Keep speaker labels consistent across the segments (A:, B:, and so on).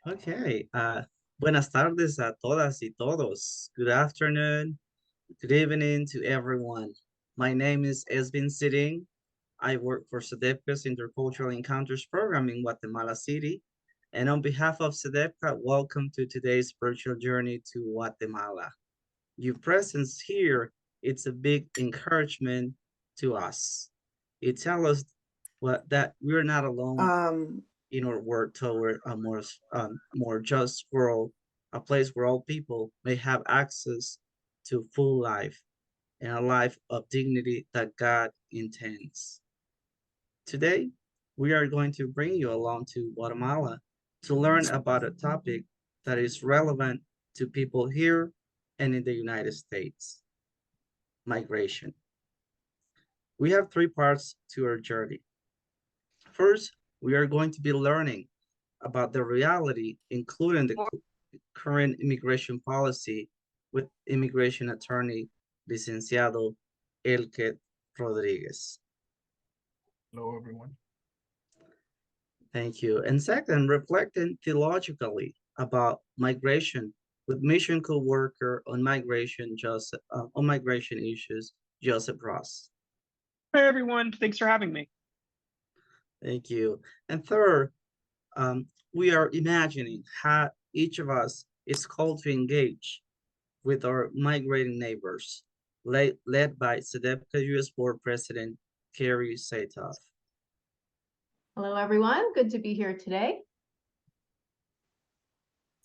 A: Okay. Buenas tardes a todas y todos. Good afternoon. Good evening to everyone. My name is Esvin Sitting. I work for SEDEPCA's Intercultural Encounters program in Guatemala City. And on behalf of SEDEPCA, welcome to today's virtual journey to Guatemala. Your presence here, it's a big encouragement to us. It tells us that we're not alone in our work toward a more just world, a place where all people may have access to full life and a life of dignity that God intends. Today, we are going to bring you along to Guatemala to learn about a topic that is relevant to people here and in the United States: migration. We have three parts to our journey. First, we are going to be learning about the reality, including the current immigration policy, with immigration attorney, Licenciado Elke Rodriguez.
B: Hello, everyone.
A: Thank you. And second, reflecting theologically about migration with mission co-worker on migration, on migration issues, Joseph Ross.
C: Hi, everyone. Thanks for having me.
A: Thank you. And third, we are imagining how each of us is called to engage with our migrating neighbors, led by SEDEPCA U.S. Board President Carrie Satoff.
D: Hello, everyone. Good to be here today.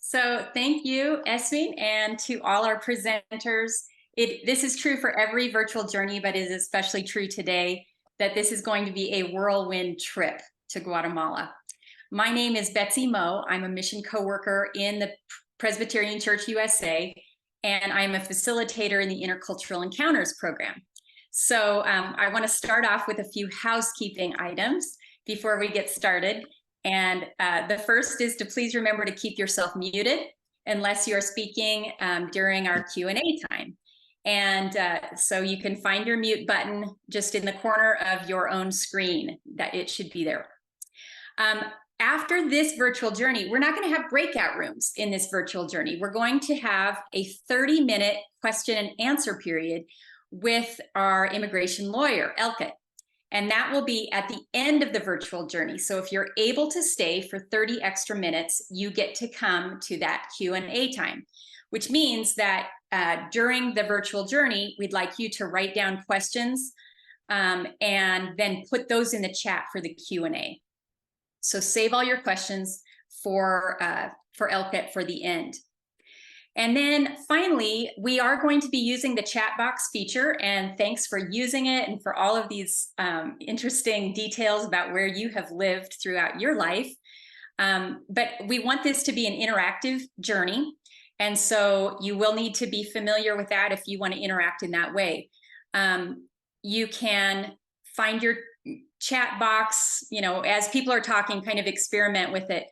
E: So thank you, Esvin, and to all our presenters. This is true for every virtual journey, but it is especially true today that this is going to be a whirlwind trip to Guatemala. My name is Betsy Moe. I'm a mission co-worker in the Presbyterian Church USA, and I'm a facilitator in the Intercultural Encounters program. So I want to start off with a few housekeeping items before we get started. And the first is to please remember to keep yourself muted unless you're speaking during our Q&A time. And so you can find your mute button just in the corner of your own screen, that it should be there. After this virtual journey, we're not going to have breakout rooms in this virtual journey. We're going to have a 30-minute question and answer period with our immigration lawyer, Elke. And that will be at the end of the virtual journey. So if you're able to stay for 30 extra minutes, you get to come to that Q&A time, which means that during the virtual journey, we'd like you to write down questions and then put those in the chat for the Q&A. So save all your questions for Elke for the end. And then finally, we are going to be using the chat box feature, and thanks for using it and for all of these interesting details about where you have lived throughout your life. But we want this to be an interactive journey. And so you will need to be familiar with that if you want to interact in that way. You can find your chat box, as people are talking, kind of experiment with it.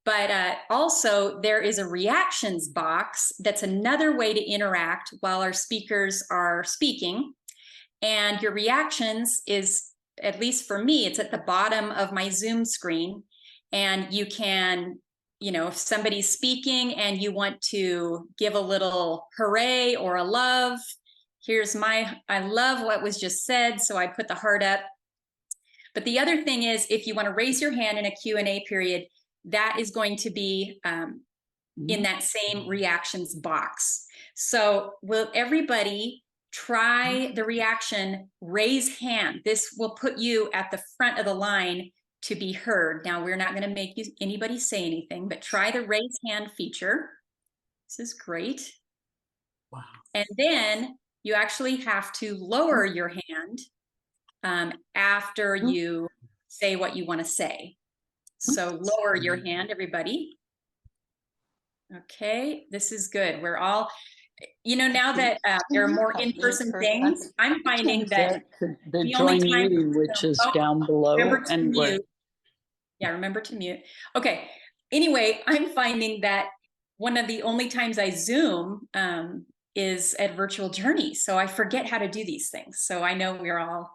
E: But also there is a reactions box that's another way to interact while our speakers are speaking. And your reactions is, at least for me, it's at the bottom of my Zoom screen. And you can, if somebody's speaking and you want to give a little hooray or a love, here's I love what was just said, so I put the heart up. But the other thing is, if you want to raise your hand in a Q&A period, that is going to be in that same reactions box. So will everybody try the reaction, raise hand? This will put you at the front of the line to be heard. Now, we're not going to make anybody say anything, but try the raise hand feature. This is great.
B: Wow.
E: And then you actually have to lower your hand after you say what you want to say. So lower your hand, everybody. Okay, this is good. We're all, now that there are more in-person things, I'm finding that
F: the join meeting, which is down below.
E: Remember to mute. Yeah, remember to mute. Okay, anyway, I'm finding that one of the only times I Zoom is at Virtual Journey. So I forget how to do these things. So I know we're all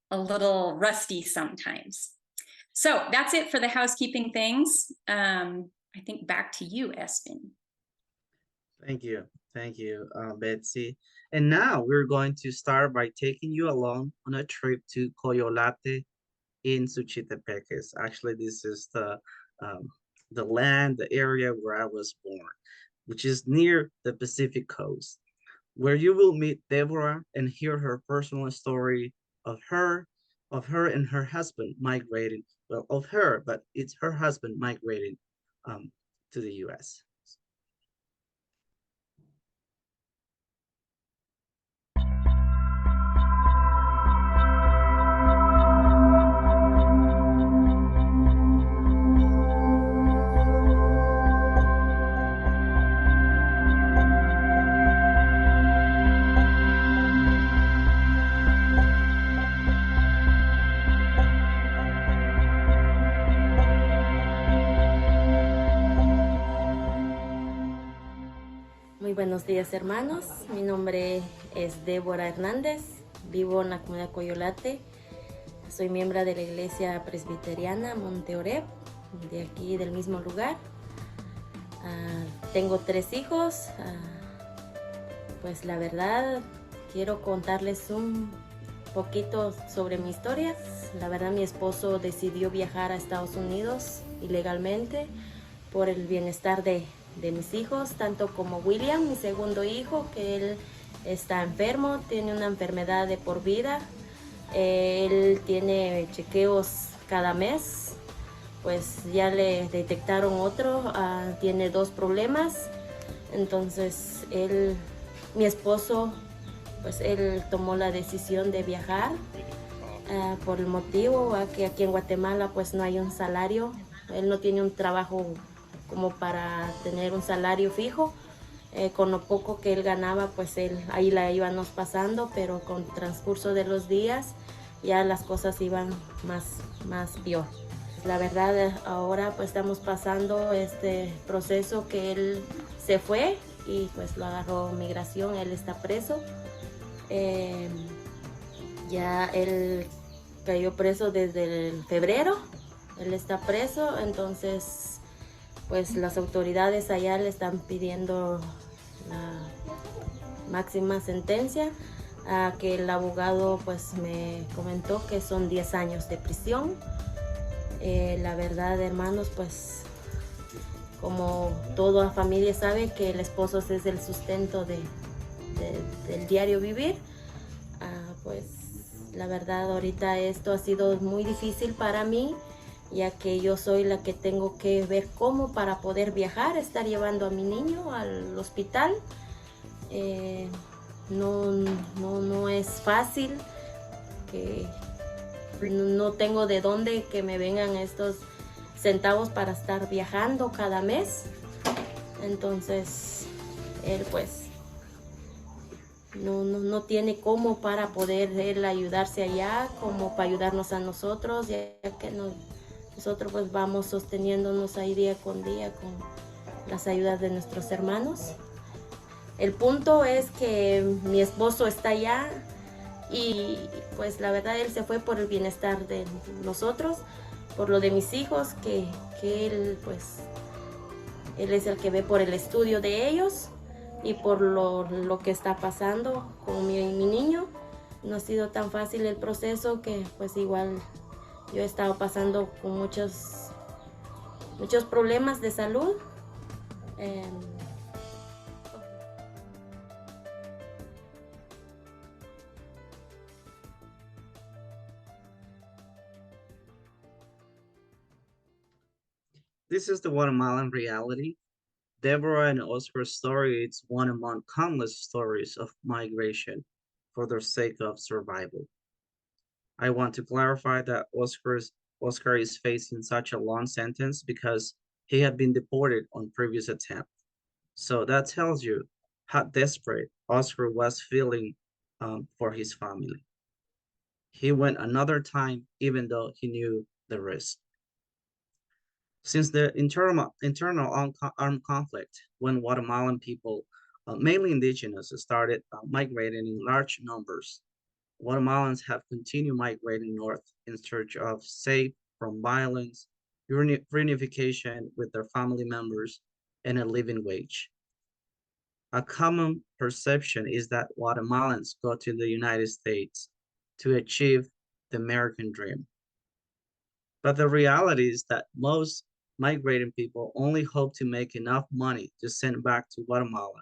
E: a little rusty sometimes. So that's it for the housekeeping things. I think back to you, Esvin.
A: Thank you. Thank you, Betsy. And now we're going to start by taking you along on a trip to Coyolate in Suchitepeques. Actually, this is the land, the area where I was born, which is near the Pacific coast, where you will meet Deborah and hear her personal story of her, and her husband migrating. Well, of her, but it's her husband migrating to the U.S.
G: Muy buenos días, hermanos. Mi nombre es Débora Hernández. Vivo en la comunidad Coyolate. Soy miembro de la iglesia presbiteriana Monte Oreb, de aquí del mismo lugar. Tengo 3 hijos. Pues la verdad, quiero contarles un poquito sobre mi historia. La verdad, mi esposo decidió viajar a Estados Unidos ilegalmente por el bienestar de mis hijos, tanto como William, mi segundo hijo, que él está enfermo, tiene una enfermedad de por vida. Él tiene chequeos cada mes, pues ya le detectaron otro, tiene 2 problemas. Entonces mi esposo, pues él tomó la decisión de viajar por el motivo que aquí en Guatemala pues no hay un salario. Él no tiene un trabajo como para tener un salario fijo. Con lo poco que él ganaba, pues ahí la íbamos pasando, pero con el transcurso de los días ya las cosas iban más peor. La verdad, ahora pues estamos pasando este proceso que él se fue y pues lo agarró migración, él está preso. Ya él cayó preso desde el febrero, él está preso, entonces pues las autoridades allá le están pidiendo la máxima sentencia, que el abogado pues me comentó que son 10 años de prisión. La verdad, hermanos, pues como toda familia sabe que el esposo es el sustento del diario vivir, pues la verdad ahorita esto ha sido muy difícil para mí, ya que yo soy la que tengo que ver cómo para poder viajar, estar llevando a mi niño al hospital. No es fácil, que no tengo de dónde que me vengan estos centavos para estar viajando cada mes. Entonces él pues no tiene cómo para poder él ayudarse allá, como para ayudarnos a nosotros, ya que nosotros pues vamos sosteniéndonos ahí día con día con las ayudas de nuestros hermanos. El punto es que mi esposo está allá y pues la verdad él se fue por el bienestar de nosotros, por lo de mis hijos, que él pues él es el que ve por el estudio de ellos y por lo que está pasando con mi niño. No ha sido tan fácil el proceso, que pues igual yo he estado pasando con muchos problemas de salud.
A: This is the Guatemalan reality. Deborah and Oscar's story is one among countless stories of migration for the sake of survival. I want to clarify that Oscar is facing such a long sentence because he had been deported on previous attempt. So that tells you how desperate Oscar was feeling for his family. He went another time even though he knew the risk. Since the internal armed conflict, when Guatemalan people, mainly indigenous, started migrating in large numbers, Guatemalans have continued migrating north in search of safe from violence reunification with their family members, and a living wage. A common perception is that Guatemalans go to the United States to achieve the American dream. But the reality is that most migrating people only hope to make enough money to send back to Guatemala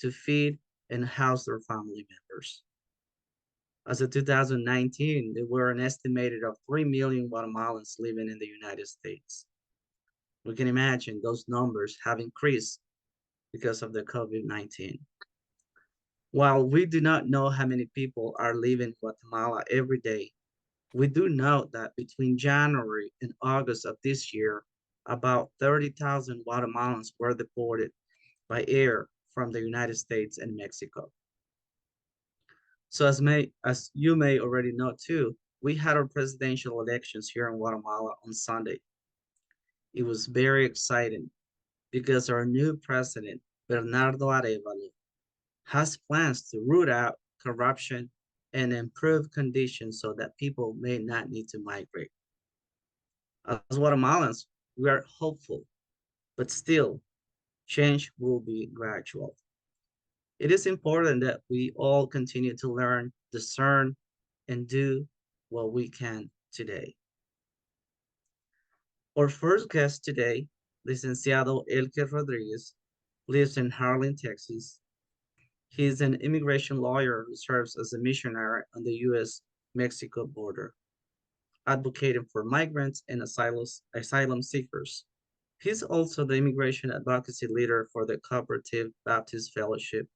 A: to feed and house their family members. As of 2019, there were an estimated of 3 million Guatemalans living in the United States. We can imagine those numbers have increased because of the COVID-19. While we do not know how many people are leaving Guatemala every day, we do know that between January and August of this year, about 30,000 Guatemalans were deported by air from the United States and Mexico. So as you may already know too, we had our presidential elections here in Guatemala on Sunday. It was very exciting because our new president, Bernardo Arevalo, has plans to root out corruption and improve conditions so that people may not need to migrate. As Guatemalans, we are hopeful, but still, change will be gradual. It is important that we all continue to learn, discern, and do what we can today. Our first guest today, Licenciado Elke Rodriguez, lives in Harlan, Texas. He is an immigration lawyer who serves as a missionary on the US-Mexico border, advocating for migrants and asylum seekers. He's also the immigration advocacy leader for the Cooperative Baptist Fellowship,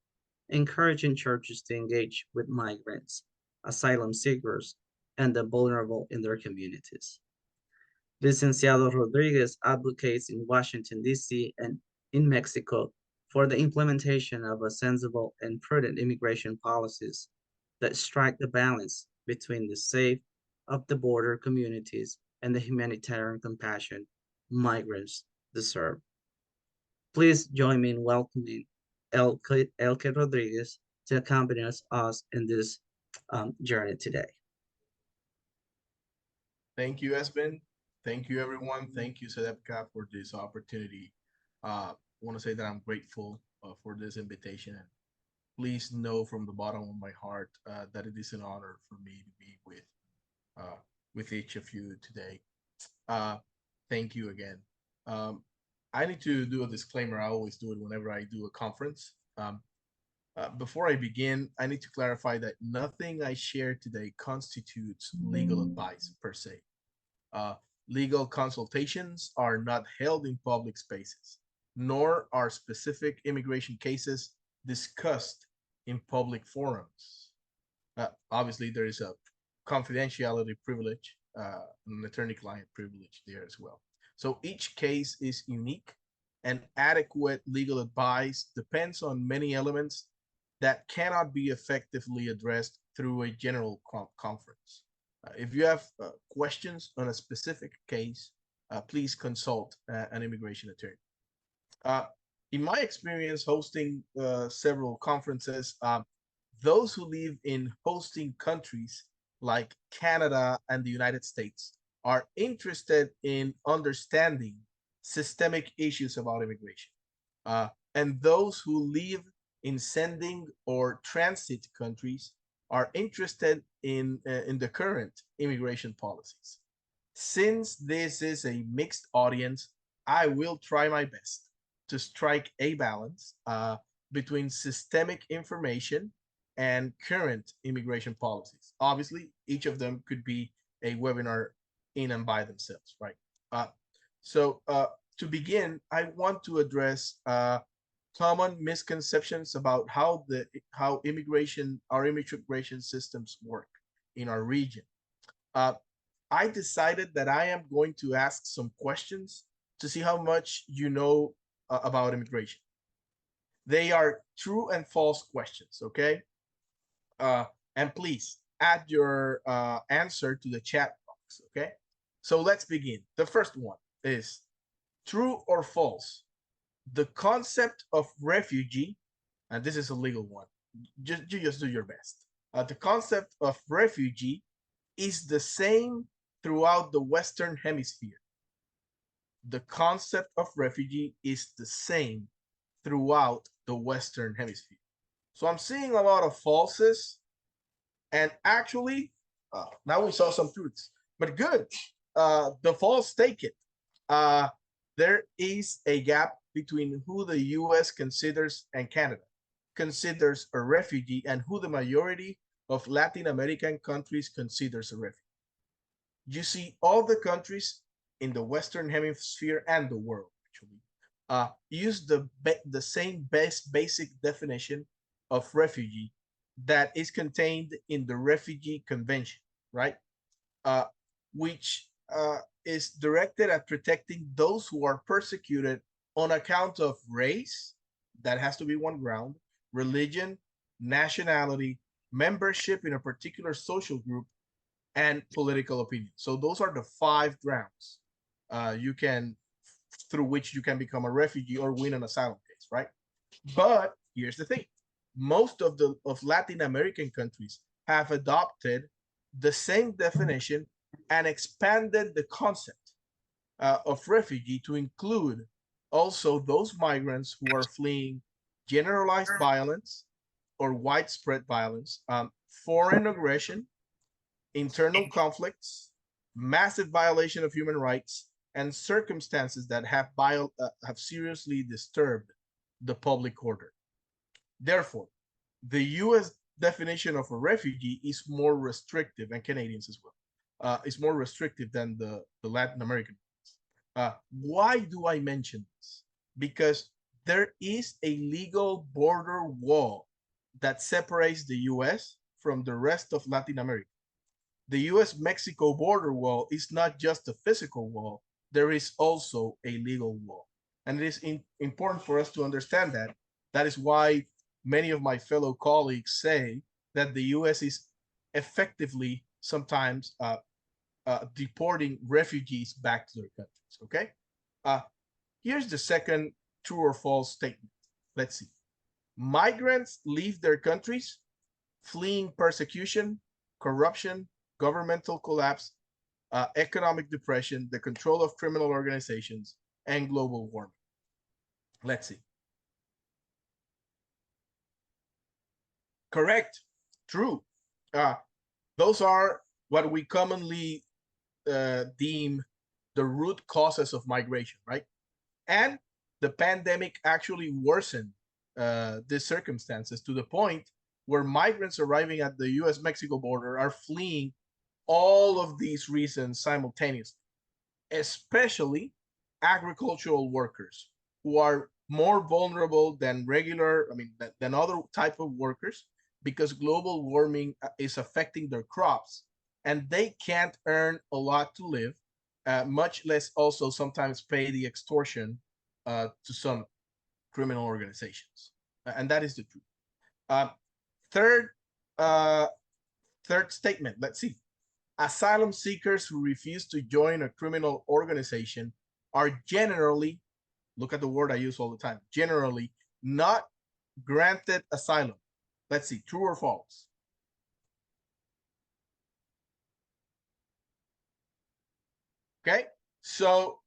A: encouraging churches to engage with migrants, asylum seekers, and the vulnerable in their communities. Licenciado Rodriguez advocates in Washington, D.C. and in Mexico for the implementation of a sensible and prudent immigration policies that strike the balance between the safe of the border communities and the humanitarian compassion migrants deserve. Please join me in welcoming Elke Rodriguez to accompany us in this journey today.
B: Thank you, Esben. Thank you, everyone. Thank you, Sedepka, for this opportunity. I want to say that I'm grateful for this invitation. And please know from the bottom of my heart that it is an honor for me to be with each of you today. Thank you again. I need to do a disclaimer. I always do it whenever I do a conference. Before I begin, I need to clarify that nothing I share today constitutes legal advice per se. Legal consultations are not held in public spaces, nor are specific immigration cases discussed in public forums. Obviously, there is a confidentiality privilege, an attorney-client privilege there as well. So each case is unique, and adequate legal advice depends on many elements that cannot be effectively addressed through a general conference. If you have questions on a specific case, please consult an immigration attorney. In my experience hosting several conferences, those who live in hosting countries like Canada and the United States are interested in understanding systemic issues about immigration. And those who live in sending or transit countries are interested in the current immigration policies. Since this is a mixed audience, I will try my best to strike a balance between systemic information and current immigration policies. Obviously, each of them could be a webinar in and by themselves, right? So to begin, I want to address common misconceptions about how our immigration systems work in our region. I decided that I am going to ask some questions to see how much you know about immigration. They are true and false questions, okay? And please add your answer to the chat box, okay? So let's begin. The first one is true or false. The concept of refugee, and this is a legal one, just do your best. The concept of refugee is the same throughout the Western Hemisphere. the concept of refugee is the same throughout the Western Hemisphere. So I'm seeing a lot of falses, and actually, now we saw some truths, but good. The false take it. Uh, there is a gap between who the US considers and Canada considers a refugee and who the majority of Latin American countries considers a refugee. You see, all the countries in the Western Hemisphere and the world actually use the same basic definition of refugee that is contained in the Refugee Convention, right? Uh, which is directed at protecting those who are persecuted on account of race, that has to be one ground, religion, nationality, membership in a particular social group, and political opinion. So those are the 5 grounds you can through which you can become a refugee or win an asylum case, right? But here's the thing: most of the Latin American countries have adopted the same definition and expanded the concept of refugee to include also those migrants who are fleeing generalized violence or widespread violence, foreign aggression, internal conflicts, massive violation of human rights, and circumstances that have seriously disturbed the public order. Therefore, the U.S. definition of a refugee is more restrictive, and Canadians as well, is more restrictive than the Latin American. Why do I mention this? Because there is a legal border wall that separates the U.S. from the rest of Latin America. The US-Mexico border wall is not just a physical wall, there is also a legal wall. And it is important for us to understand that. That is why many of my fellow colleagues say that the US is effectively sometimes deporting refugees back to their countries, okay? Here's the second true or false statement. Let's see. Migrants leave their countries fleeing persecution, corruption, governmental collapse, economic depression, the control of criminal organizations, and global warming. Let's see. Correct. True. Those are what we commonly deem the root causes of migration, right? And the pandemic actually worsened these circumstances to the point where migrants arriving at the US-Mexico border are fleeing all of these reasons simultaneously, especially agricultural workers who are more vulnerable than than other type of workers, because global warming is affecting their crops and they can't earn a lot to live, much less also sometimes pay the extortion to some criminal organizations. And that is the truth. Third, third statement, let's see. Asylum seekers who refuse to join a criminal organization are generally, look at the word I use all the time, generally not granted asylum. Let's see, true or false? Okay, so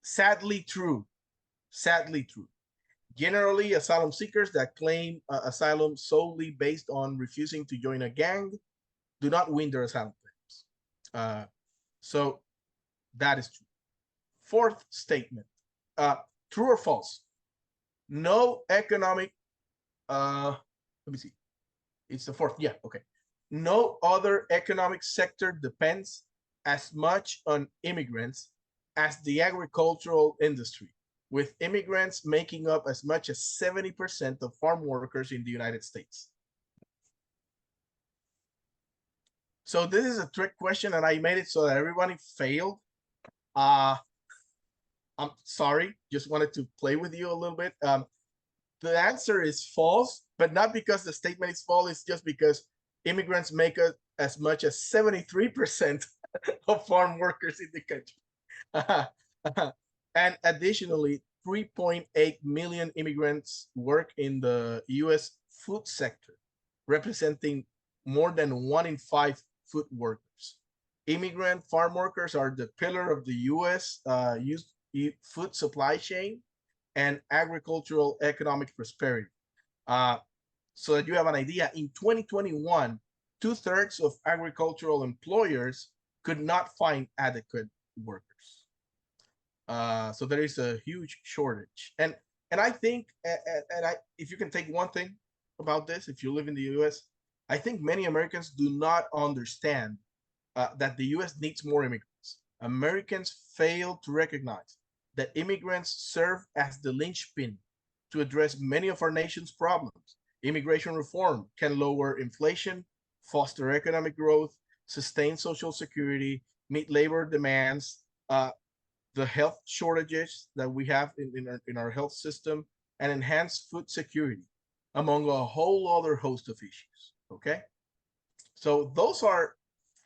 B: sadly true. Sadly true. Generally, asylum seekers that claim asylum solely based on refusing to join a gang do not win their asylum claims. So that is true. Fourth statement, true or false? No economic, let me see. It's the fourth, yeah, okay. No other economic sector depends as much on immigrants as the agricultural industry, with immigrants making up as much as 70% of farm workers in the United States. So this is a trick question, and I made it so that everybody failed. I'm sorry, just wanted to play with you a little bit. The answer is false, but not because the statement is false, it's just because immigrants make as much as 73% of farm workers in the country. And additionally, 3.8 million immigrants work in the US food sector, representing more than 1 in 5 food workers. Immigrant farm workers are the pillar of the US food supply chain, and agricultural economic prosperity. So that you have an idea, in 2021, 2/3 of agricultural employers could not find adequate workers. So there is a huge shortage, and I think, and I, if you can take one thing about this, if you live in the U.S., I think many Americans do not understand that the U.S. needs more immigrants. Americans fail to recognize that immigrants serve as the linchpin to address many of our nation's problems. Immigration reform can lower inflation, foster economic growth, sustain social security, meet labor demands, the health shortages that we have in our health system, and enhance food security, among a whole other host of issues. Okay? So those are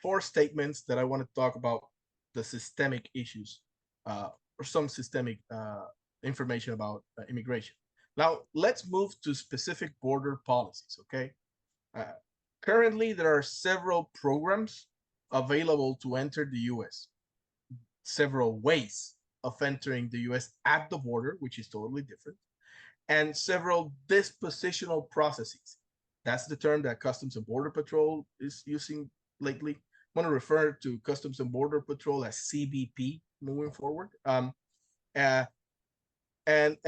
B: 4 statements that I want to talk about the systemic issues, or some systemic information about immigration. Now, let's move to specific border policies, okay? Currently, there are several programs available to enter the US, several ways of entering the US at the border, which is totally different, and several dispositional processes. That's the term that Customs and Border Patrol is using lately. I'm going to refer to Customs and Border Patrol as CBP moving forward. And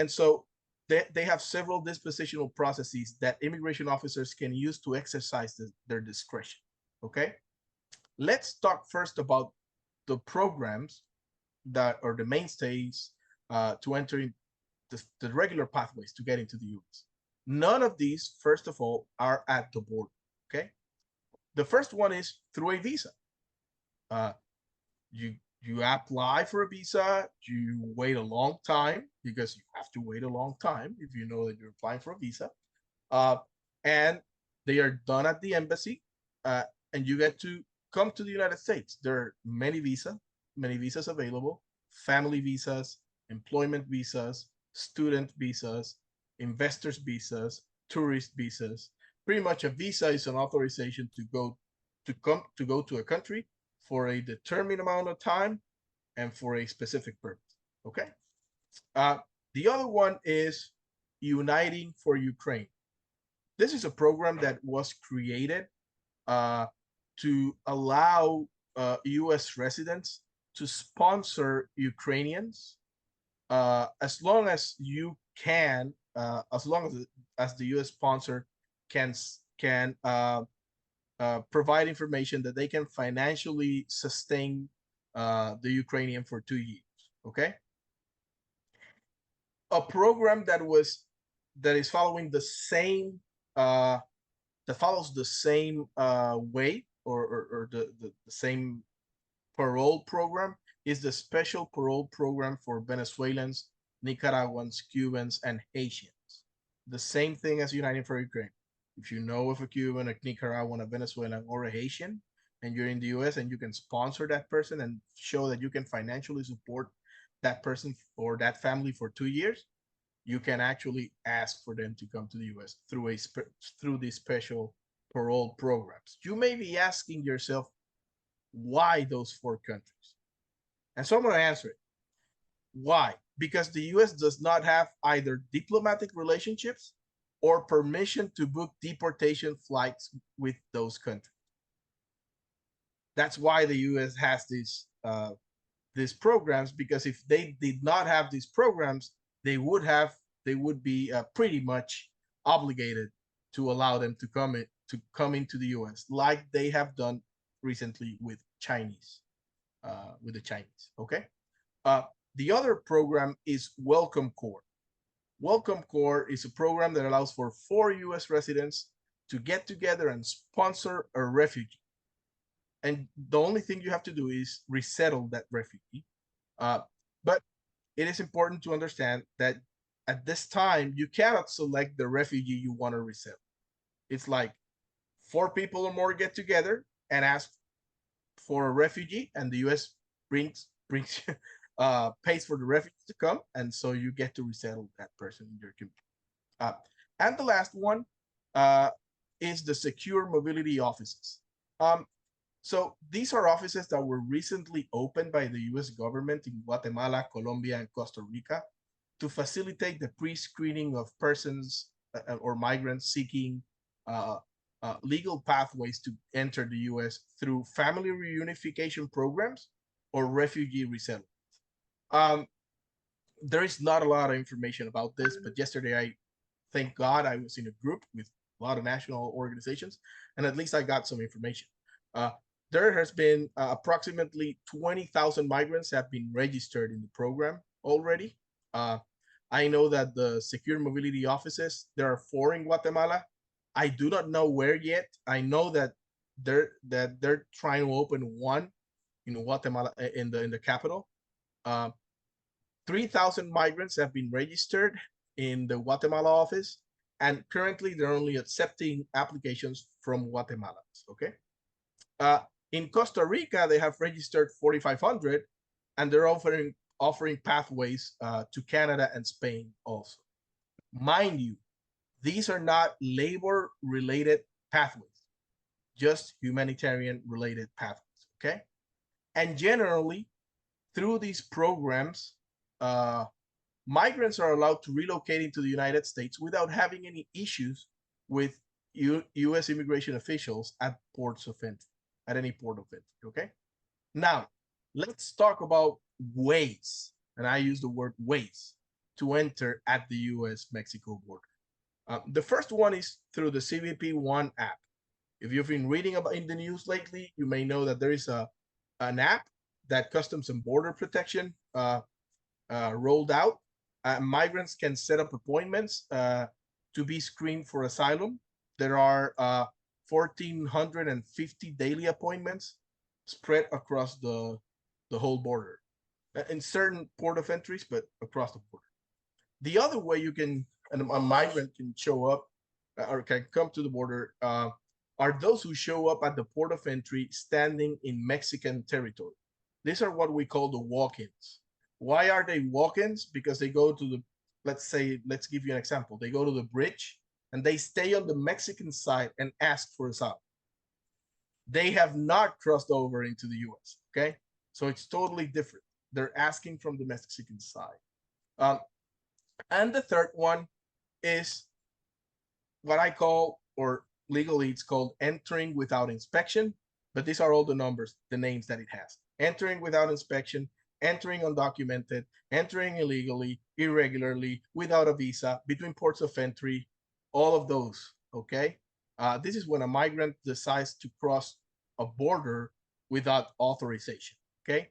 B: so they have several dispositional processes that immigration officers can use to exercise their discretion. Okay, let's talk first about the programs that are the mainstays to enter the regular pathways to get into the US. None of these, first of all, are at the border. Okay, the first one is through a visa. You apply for a visa, you wait a long time, because you have to wait a long time if you know that you're applying for a visa, and they are done at the embassy, and you get to come to the United States. There are many visas available: family visas, employment visas, student visas, investors visas, tourist visas. Pretty much a visa is an authorization to go to a country for a determined amount of time and for a specific purpose. Okay. The other one is Uniting for Ukraine. This is a program that was created to allow U.S. residents to sponsor Ukrainians as long as you can, as long as the U.S. sponsor can provide information that they can financially sustain the Ukrainian for 2 years. Okay, a program that is following the same that follows the same way, or the same parole program, is the special parole program for Venezuelans, Nicaraguans, Cubans, and Haitians. The same thing as Uniting for Ukraine. If you know of a Cuban, a Nicaraguan, a Venezuelan, or a Haitian, and you're in the US and you can sponsor that person and show that you can financially support that person or that family for 2 years, you can actually ask for them to come to the US through these special parole programs. You may be asking yourself, why those 4 countries? And so I'm going to answer it. Why? Because the US does not have either diplomatic relationships or permission to book deportation flights with those countries. That's why the US has these programs, because if they did not have these programs, they would be pretty much obligated to allow them to come into the US, like they have done recently with the Chinese. Okay. The other program is Welcome Corps. Welcome Corps is a program that allows for 4 US residents to get together and sponsor a refugee. And the only thing you have to do is resettle that refugee. But it is important to understand that at this time, you cannot select the refugee you want to resettle. It's like 4 people or more get together and ask for a refugee, and the US brings pays for the refugee to come, and so you get to resettle that person in your community. And the last one is the secure mobility offices. So these are offices that were recently opened by the US government in Guatemala, Colombia, and Costa Rica to facilitate the pre-screening of persons or migrants seeking uh, legal pathways to enter the US through family reunification programs or refugee resettlement. Um, there is not a lot of information about this, but yesterday thank God I was in a group with a lot of national organizations, and at least I got some information. Uh, there has been approximately 20,000 migrants have been registered in the program already. Uh, I know that the secure mobility offices, there are 4 in Guatemala. I do not know where yet. I know that they're trying to open one in Guatemala in the capital. Uh, 3,000 migrants have been registered in the Guatemala office, and currently they're only accepting applications from Guatemalans. Okay. In Costa Rica, they have registered 4,500, and they're offering pathways to Canada and Spain also. Mind you, these are not labor-related pathways, just humanitarian-related pathways. Okay, and generally, through these programs, migrants are allowed to relocate into the United States without having any issues with U.S. immigration officials at ports of entry, at any port of entry. Okay. Now, let's talk about ways, and I use the word ways to enter at the U.S.-Mexico border. The first one is through the CBP One app. If you've been reading about in the news lately, you may know that there is an app that Customs and Border Protection rolled out. Migrants can set up appointments to be screened for asylum. There are 1,450 daily appointments spread across the whole border in certain port of entries, but across the border. The other way you can, a migrant can show up or can come to the border are those who show up at the port of entry standing in Mexican territory. These are what we call the walk-ins. Why are they walk-ins? Because they go to the, let's give you an example. They go to the bridge and they stay on the Mexican side and ask for asylum. They have not crossed over into the US, okay? So it's totally different. They're asking from the Mexican side. And the third one is what I call, or legally it's called entering without inspection, but these are all the numbers, the names that it has. Entering without inspection, entering undocumented, entering illegally, irregularly, without a visa, between ports of entry, all of those, okay? This is when a migrant decides to cross a border without authorization, okay?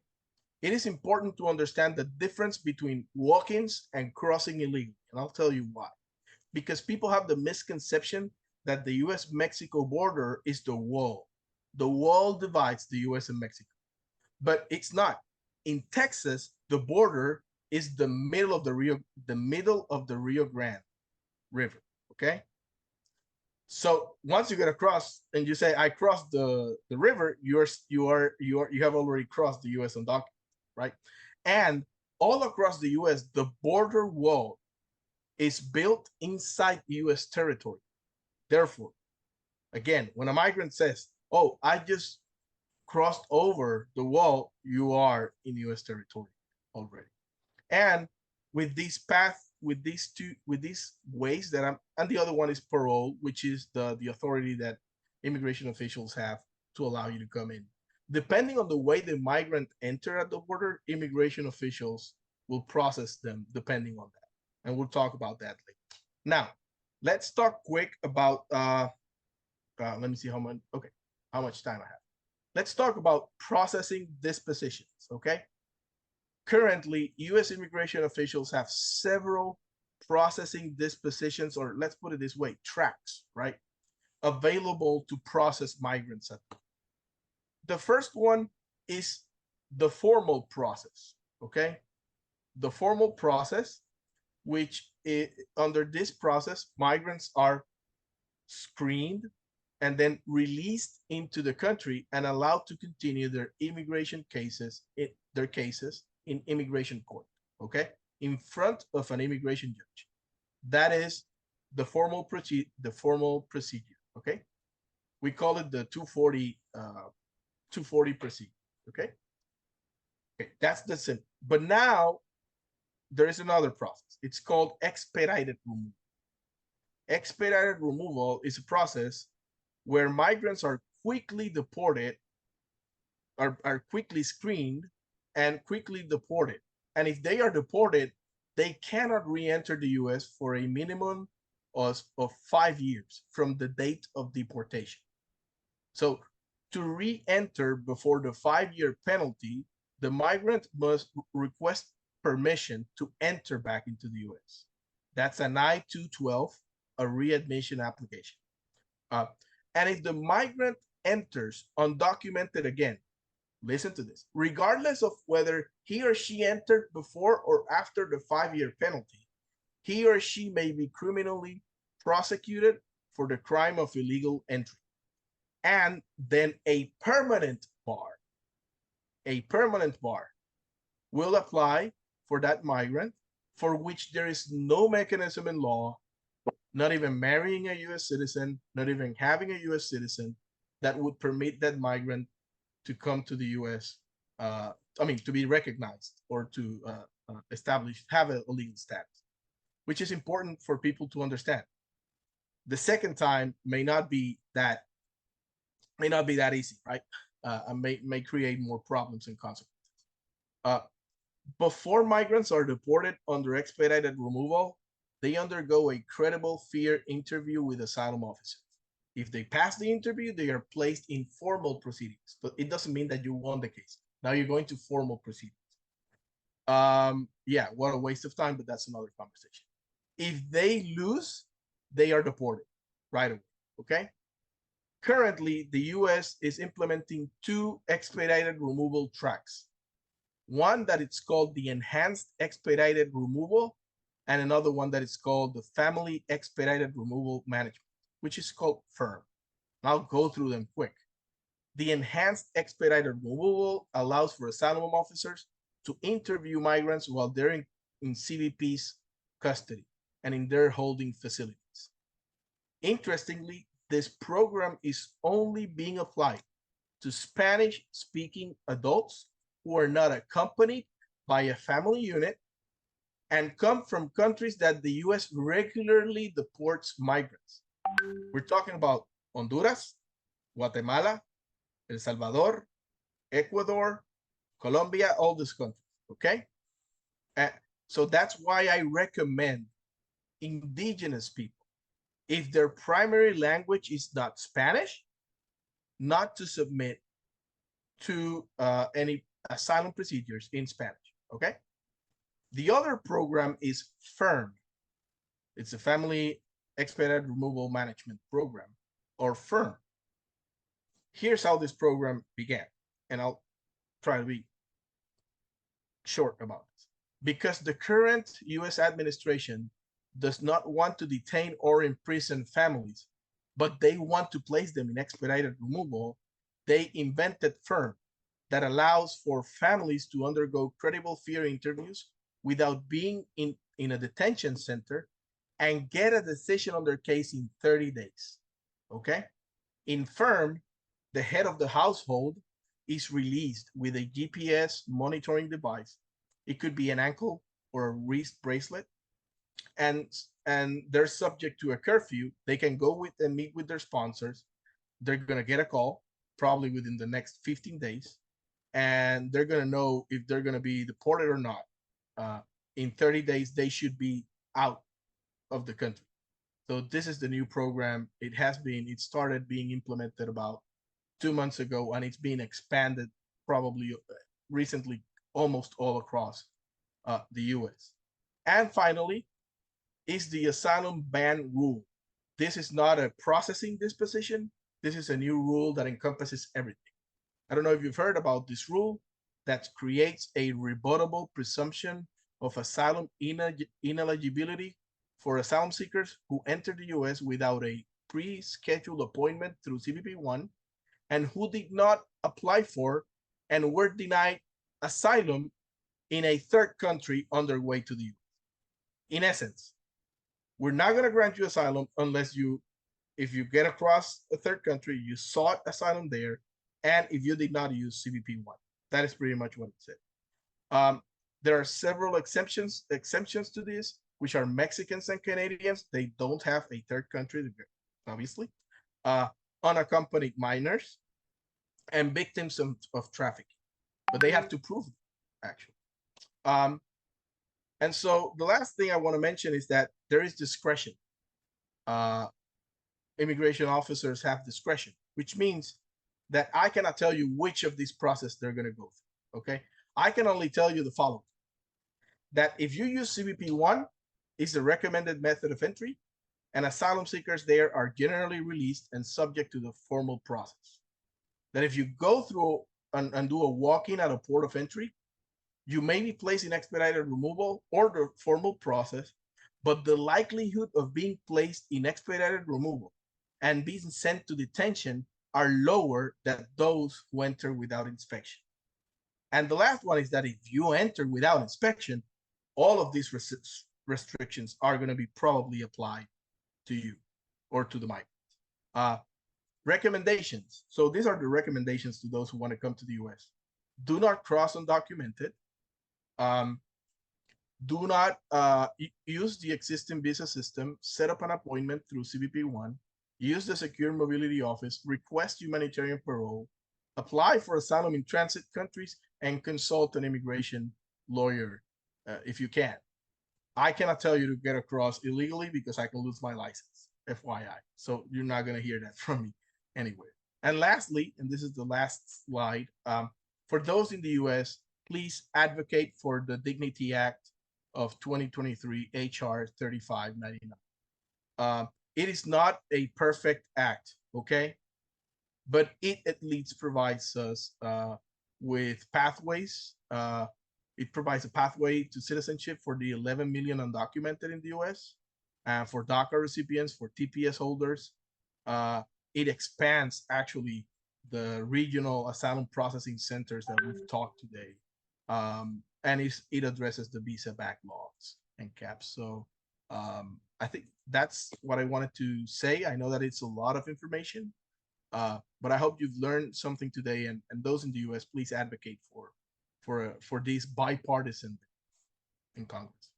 B: It is important to understand the difference between walk-ins and crossing illegally, and I'll tell you why. Because people have the misconception that the US-Mexico border is the wall. The wall divides the US and Mexico, but it's not. In Texas, the border is the middle of the Rio Grande River. Okay. So once you get across and you say I crossed the river, you have already crossed the U.S. undocumented, right? And all across the U.S., the border wall is built inside U.S. territory. Therefore, again, when a migrant says, "Oh, I just crossed over the wall," you are in U.S. territory already. And with these ways that and the other one is parole, which is the authority that immigration officials have to allow you to come in. Depending on the way the migrant enter at the border, immigration officials will process them depending on that. And we'll talk about that later. Now, let's talk quick about, let me see how much time I have. Let's talk about processing dispositions, okay? Currently, U.S. immigration officials have several processing dispositions, or let's put it this way, tracks, right, available to process migrants. The first one is the formal process, okay? The formal process, which under this process, migrants are screened and then released into the country and allowed to continue their immigration cases, in immigration court, okay, in front of an immigration judge. That is the formal procedure, okay. We call it the 240 240 procedure. Okay. Okay, that's the simple. But now there is another process. It's called expedited removal. Expedited removal is a process where migrants are quickly deported, are quickly screened, and quickly deported. And if they are deported, they cannot re-enter the US for a minimum of 5 years from the date of deportation. So to re-enter before the 5-year penalty, the migrant must request permission to enter back into the US. That's an I-212, a readmission application. And if the migrant enters undocumented again, listen to this, regardless of whether he or she entered before or after the 5-year penalty, he or she may be criminally prosecuted for the crime of illegal entry. And then a permanent bar will apply for that migrant, for which there is no mechanism in law, not even marrying a US citizen, not even having a US citizen, that would permit that migrant to come to the US, to be recognized or to have a legal status, which is important for people to understand. The second time may not be that easy, right? And may create more problems and consequences. Before migrants are deported under expedited removal, they undergo a credible fear interview with asylum officers. If they pass the interview, they are placed in formal proceedings, but it doesn't mean that you won the case. Now you're going to formal proceedings. Yeah, what a waste of time, but that's another conversation. If they lose, they are deported right away, okay? Currently, the US is implementing 2 expedited removal tracks. One that it's called the Enhanced Expedited Removal, and another one that is called the Family Expedited Removal Management, which is called FIRM. I'll go through them quick. The Enhanced Expedited Removal allows for asylum officers to interview migrants while they're in CBP's custody and in their holding facilities. Interestingly, this program is only being applied to Spanish-speaking adults who are not accompanied by a family unit and come from countries that the US regularly deports migrants. We're talking about Honduras, Guatemala, El Salvador, Ecuador, Colombia, all these countries, okay? So that's why I recommend indigenous people, if their primary language is not Spanish, not to submit to any asylum procedures in Spanish, okay? The other program is FIRM. It's a Family Expedited Removal Management Program, or FIRM. Here's how this program began, and I'll try to be short about this. Because the current US administration does not want to detain or imprison families, but they want to place them in expedited removal, they invented FIRM, that allows for families to undergo credible fear interviews without being in a detention center and get a decision on their case in 30 days, okay? In FIRM, the head of the household is released with a GPS monitoring device. It could be an ankle or a wrist bracelet, and they're subject to a curfew. They can go with and meet with their sponsors. They're gonna get a call probably within the next 15 days, and they're gonna know if they're gonna be deported or not. In 30 days, they should be out of the country. So this is the new program. It started being implemented about 2 months ago, and it's being expanded probably recently almost all across the US. And finally, is the asylum ban rule. This is not a processing disposition. This is a new rule that encompasses everything. I don't know if you've heard about this rule that creates a rebuttable presumption of asylum ineligibility for asylum seekers who enter the US without a pre-scheduled appointment through CBP-1 and who did not apply for and were denied asylum in a third country on their way to the US. In essence, we're not going to grant you asylum unless if you get across a third country, you sought asylum there, and if you did not use CBP1. That is pretty much what it said. There are several exemptions to this, which are Mexicans and Canadians. They don't have a third country, obviously. Unaccompanied minors and victims of trafficking, but they have to prove it, actually. And so the last thing I want to mention is that there is discretion. Immigration officers have discretion, which means that I cannot tell you which of these process they're going to go through. Okay, I can only tell you the following: that if you use CBP1, it's the recommended method of entry, and asylum seekers there are generally released and subject to the formal process. That if you go through and do a walk-in at a port of entry, you may be placed in expedited removal or the formal process, but the likelihood of being placed in expedited removal and being sent to detention are lower than those who enter without inspection. And the last one is that if you enter without inspection, all of these restrictions are going to be probably applied to you or to the migrant. Recommendations. So these are the recommendations to those who want to come to the US. Do not cross undocumented. Do not use the existing visa system. Set up an appointment through CBP1. Use the Secure Mobility Office. Request humanitarian parole. Apply for asylum in transit countries and consult an immigration lawyer if you can. I cannot tell you to get across illegally because I can lose my license, FYI. So you're not going to hear that from me anywhere. And lastly, and this is the last slide, for those in the US, please advocate for the Dignity Act of 2023, HR 3599. It is not a perfect act, okay? But it at least provides us with pathways. It provides a pathway to citizenship for the 11 million undocumented in the US, for DACA recipients, for TPS holders. It expands actually the regional asylum processing centers that we've talked today. And it addresses the visa backlogs and caps. So I think that's what I wanted to say. I know that it's a lot of information, but I hope you've learned something today. And those in the US, please advocate for this bipartisan in Congress.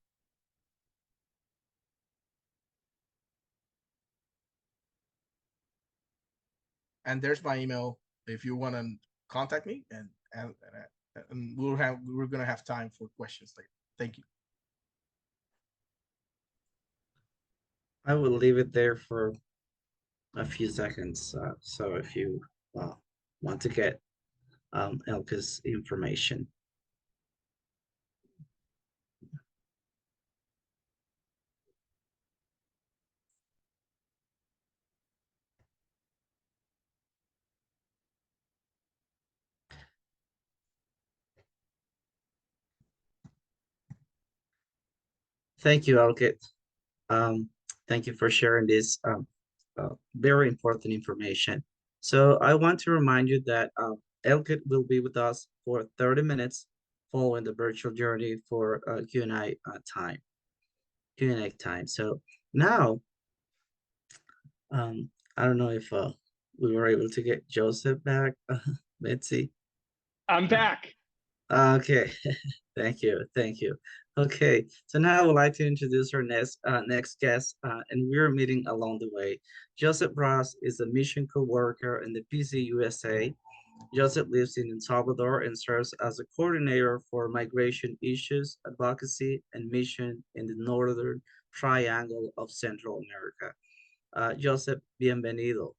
B: And there's my email if you want to contact me, and we're gonna have time for questions later. Thank you.
A: I will leave it there for a few seconds. So if you want to get Elka's information. Thank you, Elka. Thank you for sharing this very important information. So I want to remind you that Elkit will be with us for 30 minutes following the virtual journey for Q&A time. Q&A time. So now, I don't know if we were able to get Joseph back, Betsy.
C: I'm back.
A: Okay, thank you. Okay, so now I would like to introduce our next guest, and we're meeting along the way. Joseph Ross is a mission co-worker in the PC USA. Joseph lives in El Salvador and serves as a coordinator for migration issues, advocacy, and mission in the Northern Triangle of Central America. Joseph, bienvenido.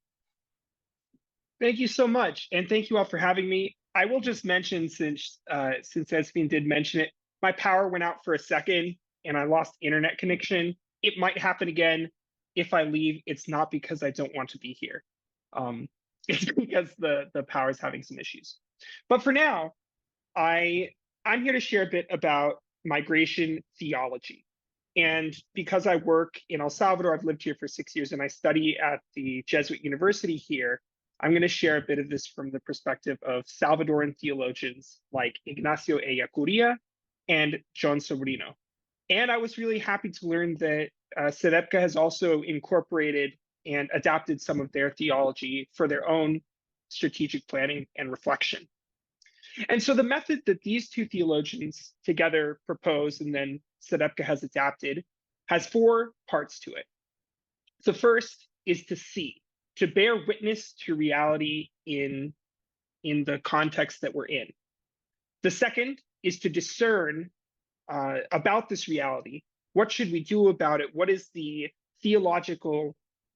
C: Thank you so much, and thank you all for having me. I will just mention, since Esvin did mention it, my power went out for a second and I lost internet connection. It might happen again. If I leave, it's not because I don't want to be here. It's because the power is having some issues. But for now, I'm here to share a bit about migration theology. And because I work in El Salvador, I've lived here for 6 years, and I study at the Jesuit University here, I'm going to share a bit of this from the perspective of Salvadoran theologians like Ignacio Ellacuría and John Sobrino. And I was really happy to learn that SEDEPCA has also incorporated and adapted some of their theology for their own strategic planning, and reflection. And so the method that these two theologians together propose and then Sedepka has adapted has four parts to it. The first is to see, to bear witness to reality in the context that we're in. The second is to discern about this reality. What should we do about it? What is the theological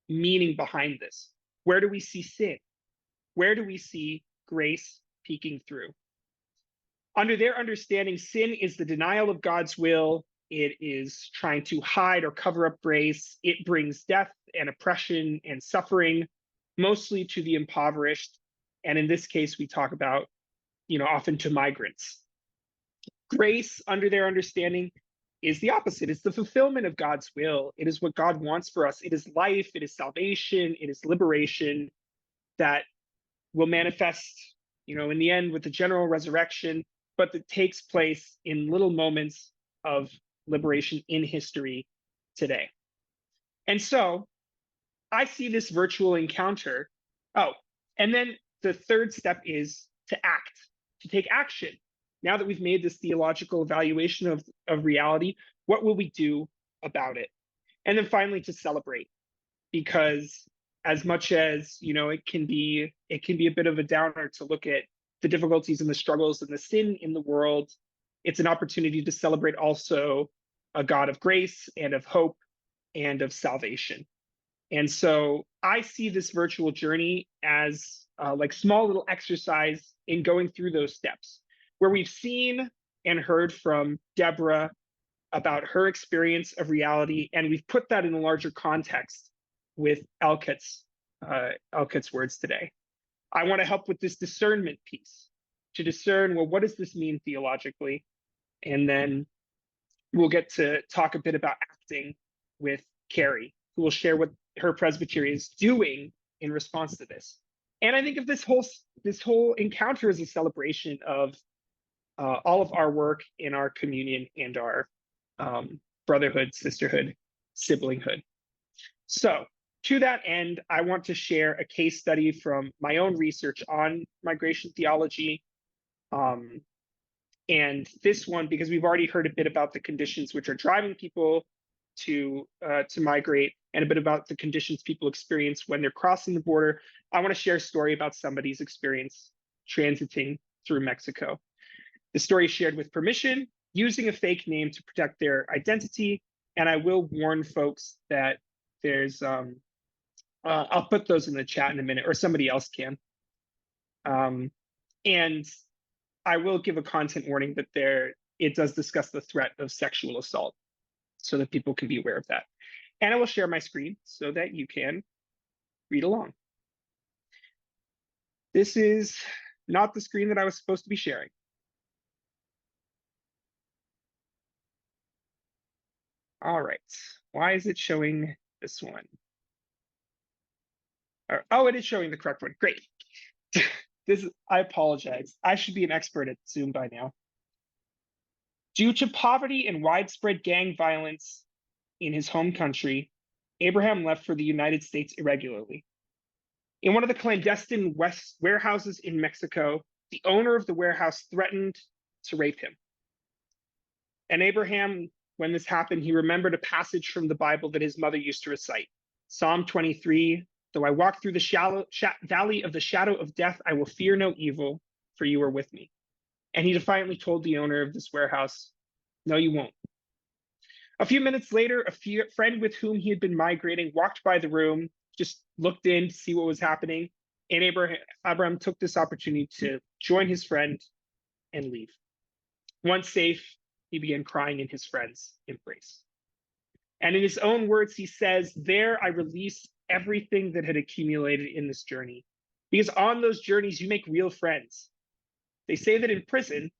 C: meaning behind this? Where do we see sin? Where do we see grace peeking through? Under their understanding, sin is the denial of God's will. It is trying to hide or cover up grace. It brings death and oppression and suffering, mostly to the impoverished. And in this case, we talk about, often to migrants. Grace, under their understanding, is the opposite. It's the fulfillment of God's will. It is what God wants for us. It is life. It is salvation. It is liberation that will manifest, in the end with the general resurrection, but that takes place in little moments of liberation in history today. And so I see this virtual encounter. Oh, and then the third step is to act, to take action. Now that we've made this theological evaluation of reality, what will we do about it? And then finally to celebrate, because as much as it can be a bit of a downer to look at the difficulties and the struggles and the sin in the world, it's an opportunity to celebrate also a God of grace and of hope and of salvation. And so I see this virtual journey as like small little exercise in going through those steps, where we've seen and heard from Deborah about her experience of reality, and we've put that in a larger context with Elkut's words today. I want to help with this discernment piece, to discern, well, what does this mean theologically? And then we'll get to talk a bit about acting with Carrie, who will share what her presbytery is doing in response to this. And I think of this whole encounter as a celebration of all of our work in our communion and our brotherhood, sisterhood, siblinghood. So to that end, I want to share a case study from my own research on migration theology. And this one, because we've already heard a bit about the conditions which are driving people to migrate, and a bit about the conditions people experience when they're crossing the border, I want to share a story about somebody's experience transiting through Mexico. The story is shared with permission, using a fake name to protect their identity, and I will warn folks that there's I'll put those in the chat in a minute, or somebody else can. And I will give a content warning that it does discuss the threat of sexual assault, so that people can be aware of that. And I will share my screen so that you can read along. This is not the screen that I was supposed to be sharing. All right, why is it showing this one? Oh, it is showing the correct one. Great. I apologize. I should be an expert at Zoom by now. Due to poverty and widespread gang violence in his home country, Abraham left for the United States irregularly. In one of the clandestine warehouses in Mexico, the owner of the warehouse threatened to rape him. And Abraham, when this happened, he remembered a passage from the Bible that his mother used to recite. Psalm 23, though I walk through the valley of the shadow of death, I will fear no evil, for you are with me. And he defiantly told the owner of this warehouse, no, you won't. A few minutes later, a friend with whom he had been migrating walked by the room, just looked in to see what was happening. And Abraham took this opportunity to join his friend and leave. Once safe, he began crying in his friend's embrace. And in his own words, he says, there I released everything that had accumulated in this journey. Because on those journeys, you make real friends. They say that in prison,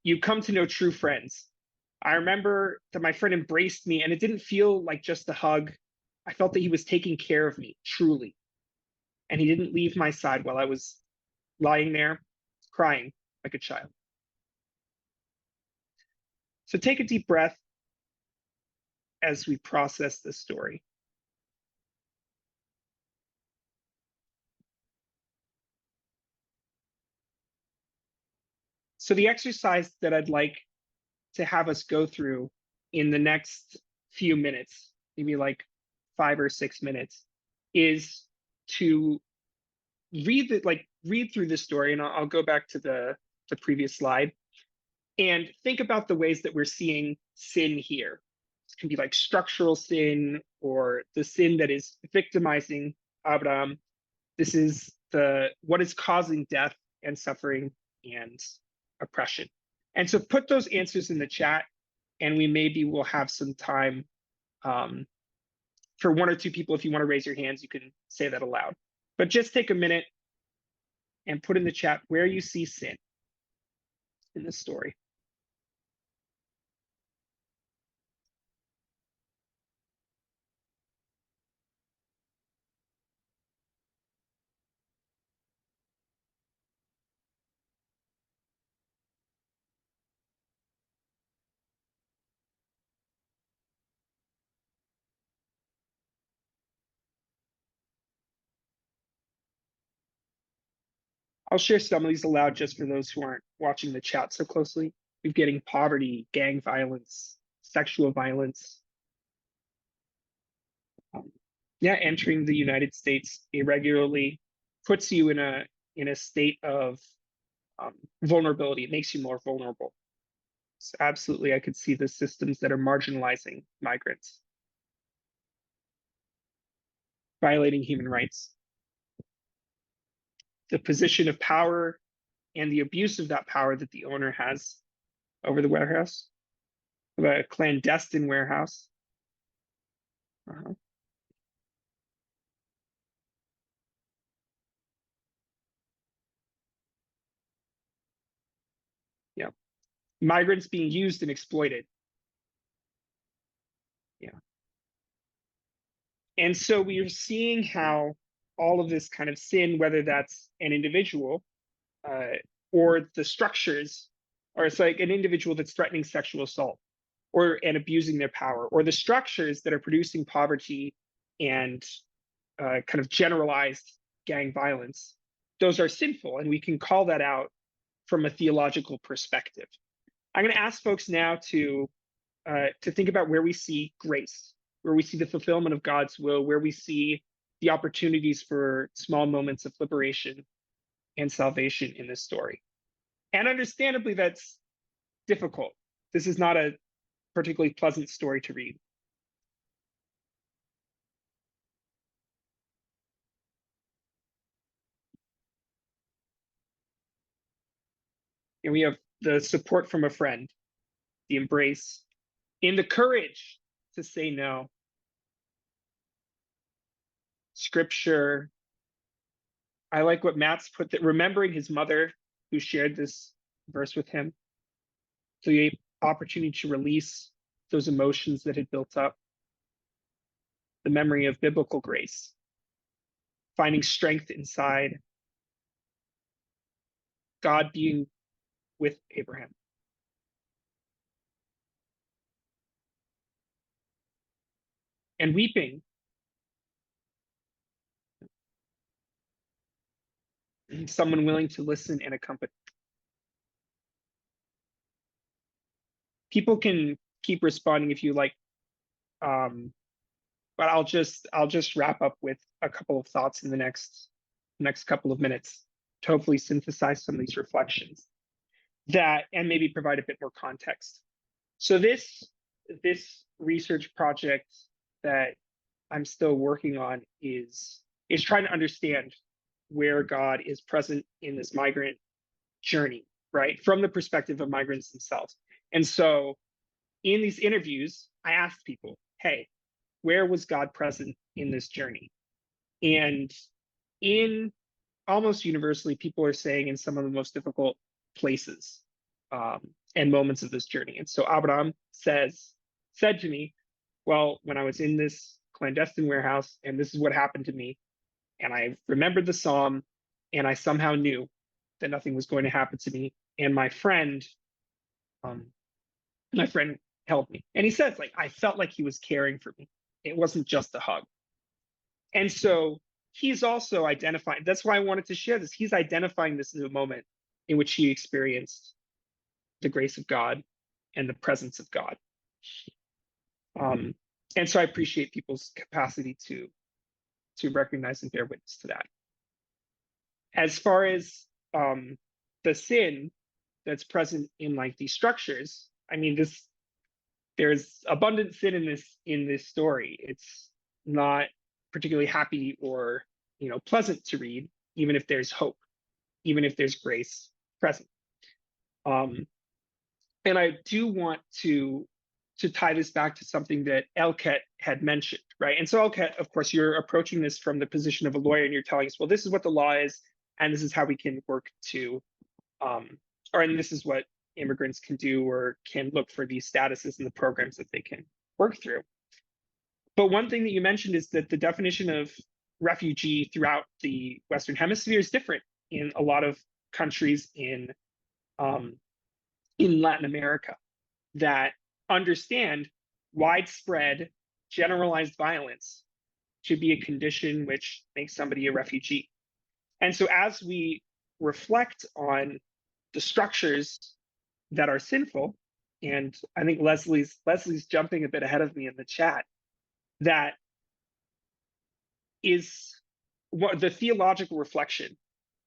C: you come to know true friends. I remember that my friend embraced me, and it didn't feel like just a hug. I felt that he was taking care of me, truly. And he didn't leave my side while I was lying there, crying like a child. So take a deep breath as we process this story. So the exercise that I'd like to have us go through in the next few minutes, maybe like 5 or 6 minutes, is to read through this story, and I'll go back to the previous slide, and think about the ways that we're seeing sin here. It can be like structural sin or the sin that is victimizing Abraham. This is what is causing death and suffering and oppression. And so put those answers in the chat, and we maybe will have some time for 1 or 2 people. If you want to raise your hands, you can say that aloud. But just take a minute and put in the chat where you see sin in this story. I'll share some of these aloud just for those who aren't watching the chat so closely. We're getting poverty, gang violence, sexual violence. Entering the United States irregularly puts you in a state of vulnerability. It makes you more vulnerable. So absolutely, I could see the systems that are marginalizing migrants, violating human rights. The position of power and the abuse of that power that the owner has over the warehouse, about a clandestine warehouse. Yeah, migrants being used and exploited. Yeah, and so we are seeing how all of this kind of sin, whether that's an individual or the structures, or it's like an individual that's threatening sexual assault and abusing their power, or the structures that are producing poverty and kind of generalized gang violence, those are sinful, and we can call that out from a theological perspective. I'm going to ask folks now to think about where we see grace, where we see the fulfillment of God's will, where we see the opportunities for small moments of liberation and salvation in this story. And understandably, that's difficult. This is not a particularly pleasant story to read. And we have the support from a friend, the embrace, and the courage to say no. Scripture. I like what Matt's put, that remembering his mother who shared this verse with him. So the opportunity to release those emotions that had built up. The memory of biblical grace. Finding strength inside. God being with Abraham. And weeping. Someone willing to listen and accompany. People can keep responding if you like, but I'll just wrap up with a couple of thoughts in the next couple of minutes to hopefully synthesize some of these reflections and maybe provide a bit more context. So this research project that I'm still working on is trying to understand where God is present in this migrant journey, right? From the perspective of migrants themselves. And so in these interviews, I asked people, hey, where was God present in this journey? And in almost universally, people are saying in some of the most difficult places and moments of this journey. And so Abraham said to me, well, when I was in this clandestine warehouse, and this is what happened to me, and I remembered the psalm, and I somehow knew that nothing was going to happen to me. And my friend held me. And he says, like, I felt like he was caring for me. It wasn't just a hug. And so he's also identifying, that's why I wanted to share this. He's identifying this as a moment in which he experienced the grace of God and the presence of God. And so I appreciate people's capacity to recognize and bear witness to that. As far as the sin that's present in like these structures, I mean, there's abundant sin in this story. It's not particularly happy or pleasant to read, even if there's hope, even if there's grace present. And I do want to tie this back to something that Elket had mentioned, right? And so Elket, of course, you're approaching this from the position of a lawyer, and you're telling us, well, this is what the law is, and this is how we can work to, and this is what immigrants can do or can look for these statuses and the programs that they can work through. But one thing that you mentioned is that the definition of refugee throughout the Western Hemisphere is different in a lot of countries in Latin America that understand widespread generalized violence to be a condition which makes somebody a refugee. And so as we reflect on the structures that are sinful, and I think Leslie's jumping a bit ahead of me in the chat, that is what the theological reflection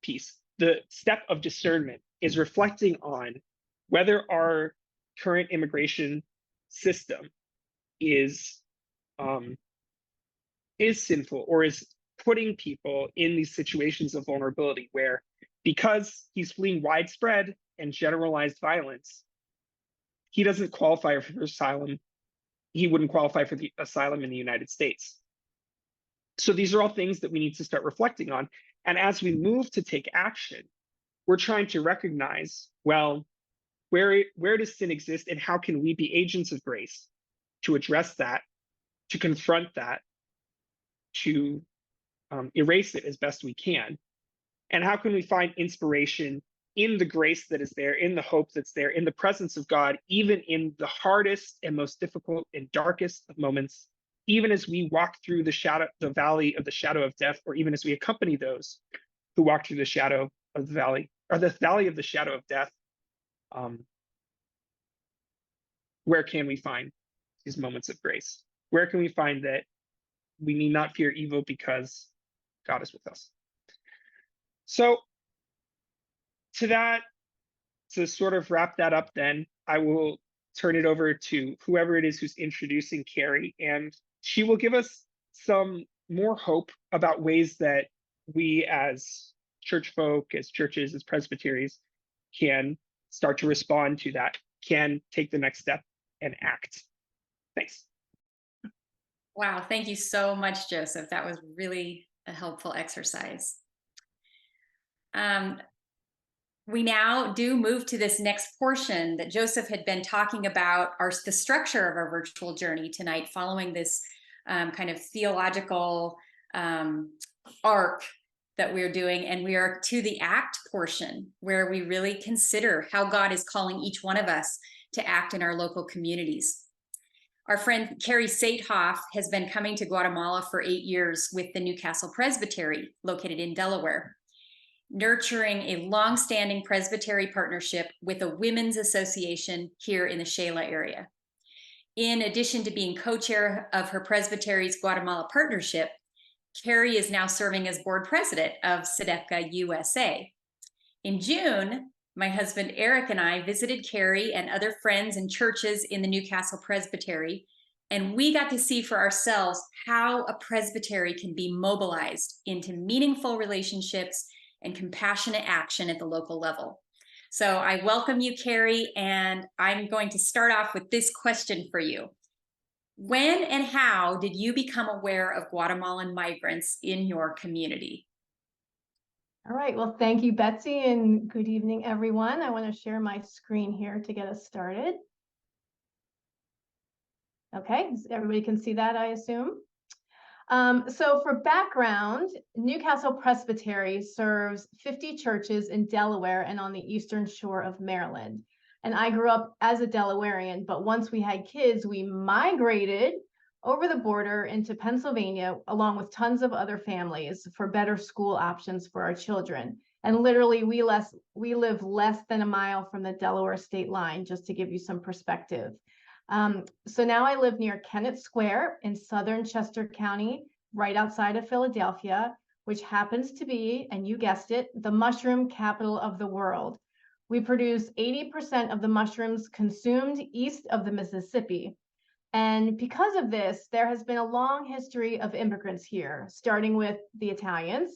C: piece, the step of discernment is reflecting on whether our current immigration system is sinful or is putting people in these situations of vulnerability where, because he's fleeing widespread and generalized violence, he doesn't qualify for asylum. He wouldn't qualify for the asylum in the United States. So these are all things that we need to start reflecting on. And as we move to take action, we're trying to recognize, well, where does sin exist, and how can we be agents of grace to address that, to confront that, to erase it as best we can? And how can we find inspiration in the grace that is there, in the hope that's there, in the presence of God, even in the hardest and most difficult and darkest of moments, even as we walk through the valley of the shadow of death, or even as we accompany those who walk through the shadow of the valley, or the valley of the shadow of death. Where can we find these moments of grace? Where can we find that we need not fear evil because God is with us? So to sort of wrap that up, then I will turn it over to whoever it is who's introducing Carrie, and she will give us some more hope about ways that we as church folk, as churches, as presbyteries can start to respond to that, can take the next step and act. Thanks.
E: Wow, thank you so much, Joseph. That was really a helpful exercise. We now do move to this next portion that Joseph had been talking about, the structure of our virtual journey tonight, following this kind of theological arc that we're doing. And we are to the act portion, where we really consider how God is calling each one of us to act in our local communities. Our friend Carrie Saithoff has been coming to Guatemala for 8 years with the Newcastle Presbytery, located in Delaware, nurturing a long-standing presbytery partnership with a women's association here in the Shela area. In addition to being co-chair of her presbytery's Guatemala partnership, Carrie is now serving as board president of SEDEPCA USA. In June, my husband Eric and I visited Carrie and other friends and churches in the Newcastle Presbytery, and we got to see for ourselves how a presbytery can be mobilized into meaningful relationships and compassionate action at the local level. So I welcome you, Carrie, and I'm going to start off with this question for you. When and how did you become aware of Guatemalan migrants in your community?
D: All right, well, thank you, Betsy, and good evening, everyone. I want to share my screen here to get us started. Okay, everybody can see that, I assume. So for background, Newcastle Presbytery serves 50 churches in Delaware and on the eastern shore of Maryland. And I grew up as a Delawarean, but once we had kids, we migrated over the border into Pennsylvania, along with tons of other families, for better school options for our children. And literally we live less than a mile from the Delaware state line, just to give you some perspective. So now I live near Kennett Square in southern Chester County, right outside of Philadelphia, which happens to be, and you guessed it, the mushroom capital of the world. We produce 80% of the mushrooms consumed east of the Mississippi. And because of this, there has been a long history of immigrants here, starting with the Italians.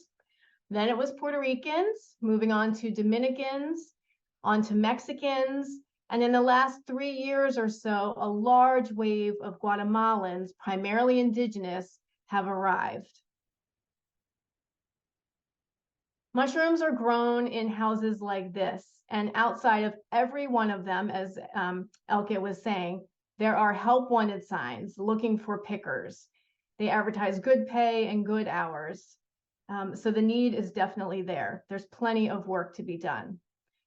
D: Then it was Puerto Ricans, moving on to Dominicans, on to Mexicans, and in the last 3 years or so, a large wave of Guatemalans, primarily indigenous, have arrived. Mushrooms are grown in houses like this, and outside of every one of them, as Elke was saying, there are help wanted signs looking for pickers. They advertise good pay and good hours. So the need is definitely there. There's plenty of work to be done.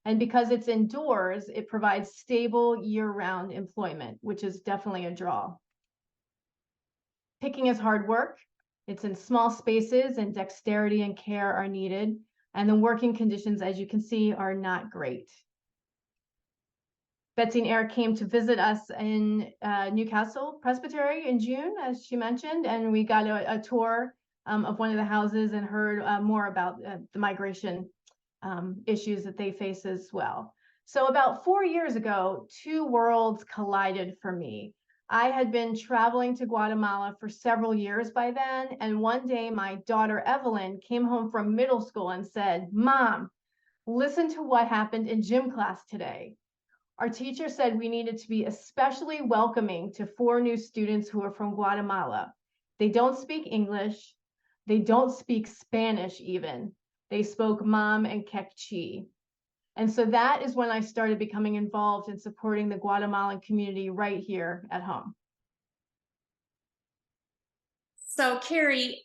D: And because it's indoors, it provides stable year-round employment, which is definitely a draw. Picking is hard work. It's in small spaces, and dexterity and care are needed. And the working conditions, as you can see, are not great. Betsy and Eric came to visit us in Newcastle Presbytery in June, as she mentioned, and we got a tour of one of the houses and heard more about the migration issues that they face as well. So about 4 years ago, two worlds collided for me. I had been traveling to Guatemala for several years by then, and one day my daughter Evelyn came home from middle school and said, "Mom, listen to what happened in gym class today. Our teacher said we needed to be especially welcoming to 4 new students who are from Guatemala. They don't speak English. They don't speak Spanish even. They spoke Mam and Quechua." And so that is when I started becoming involved in supporting the Guatemalan community right here at home.
E: So Carrie,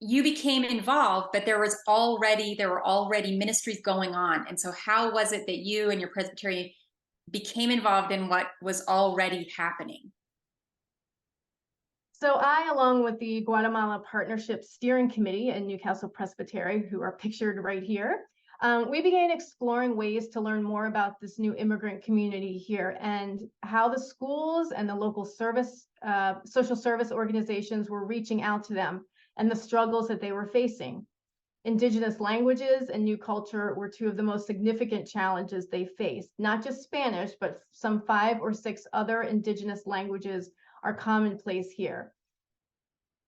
E: you became involved, but there were already ministries going on. And so how was it that you and your presbytery became involved in what was already happening?
D: So I, along with the Guatemala Partnership Steering Committee in Newcastle Presbytery, who are pictured right here, we began exploring ways to learn more about this new immigrant community here and how the schools and the local social service organizations were reaching out to them and the struggles that they were facing. Indigenous languages and new culture were 2 of the most significant challenges they faced. Not just Spanish, but some 5 or 6 other indigenous languages are commonplace here.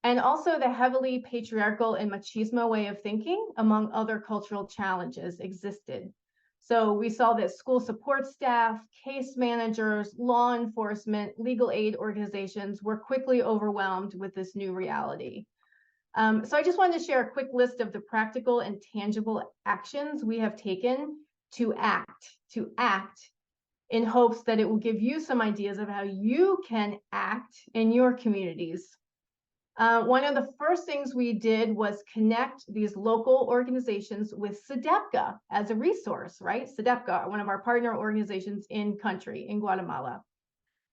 D: And also the heavily patriarchal and machismo way of thinking, among other cultural challenges, existed. So we saw that school support staff, case managers, law enforcement, legal aid organizations were quickly overwhelmed with this new reality. So I just wanted to share a quick list of the practical and tangible actions we have taken to act in hopes that it will give you some ideas of how you can act in your communities. One of the first things we did was connect these local organizations with SEDEPCA as a resource, right? SEDEPCA, one of our partner organizations in country, in Guatemala.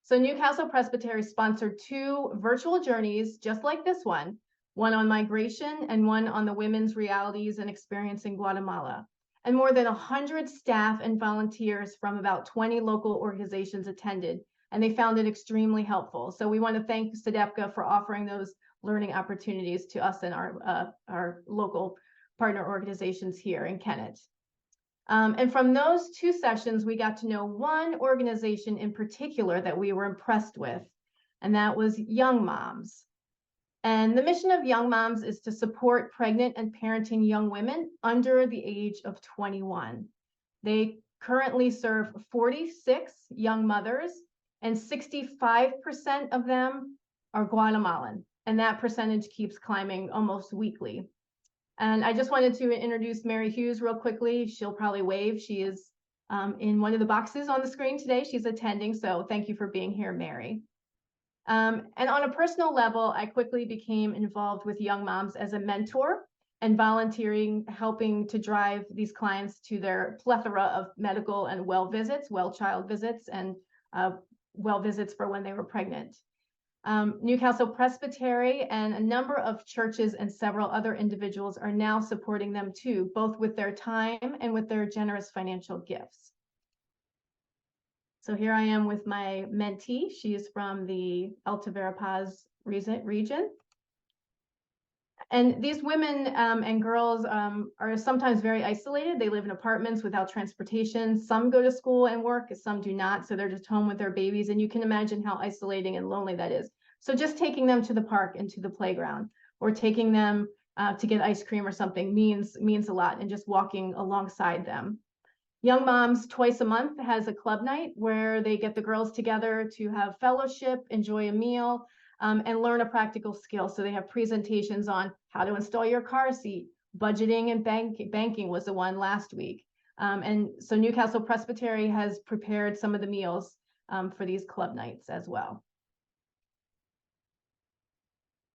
D: So Newcastle Presbytery sponsored 2 virtual journeys, just like this one on migration and one on the women's realities and experience in Guatemala. And more than 100 staff and volunteers from about 20 local organizations attended, and they found it extremely helpful. So we want to thank SEDEPCA for offering those learning opportunities to us and our local partner organizations here in Kennett. And from those 2 sessions, we got to know one organization in particular that we were impressed with, and that was Young Moms. And the mission of Young Moms is to support pregnant and parenting young women under the age of 21. They currently serve 46 young mothers, and 65% of them are Guatemalan. And that percentage keeps climbing almost weekly. And I just wanted to introduce Mary Hughes real quickly. She'll probably wave. She is in one of the boxes on the screen today. She's attending, so thank you for being here, Mary. And on a personal level, I quickly became involved with Young Moms as a mentor and volunteering, helping to drive these clients to their plethora of medical and well child visits, and well visits for when they were pregnant. Newcastle Presbytery and a number of churches and several other individuals are now supporting them too, both with their time and with their generous financial gifts. So here I am with my mentee. She is from the Alta Verapaz region. And these women and girls are sometimes very isolated. They live in apartments without transportation. Some go to school and work, some do not. So they're just home with their babies. And you can imagine how isolating and lonely that is. So just taking them to the park and to the playground, or taking them to get ice cream or something means a lot, and just walking alongside them. Young Moms twice a month has a club night where they get the girls together to have fellowship, enjoy a meal, and learn a practical skill. So they have presentations on how to install your car seat. Budgeting and banking was the one last week. And so Newcastle Presbytery has prepared some of the meals for these club nights as well.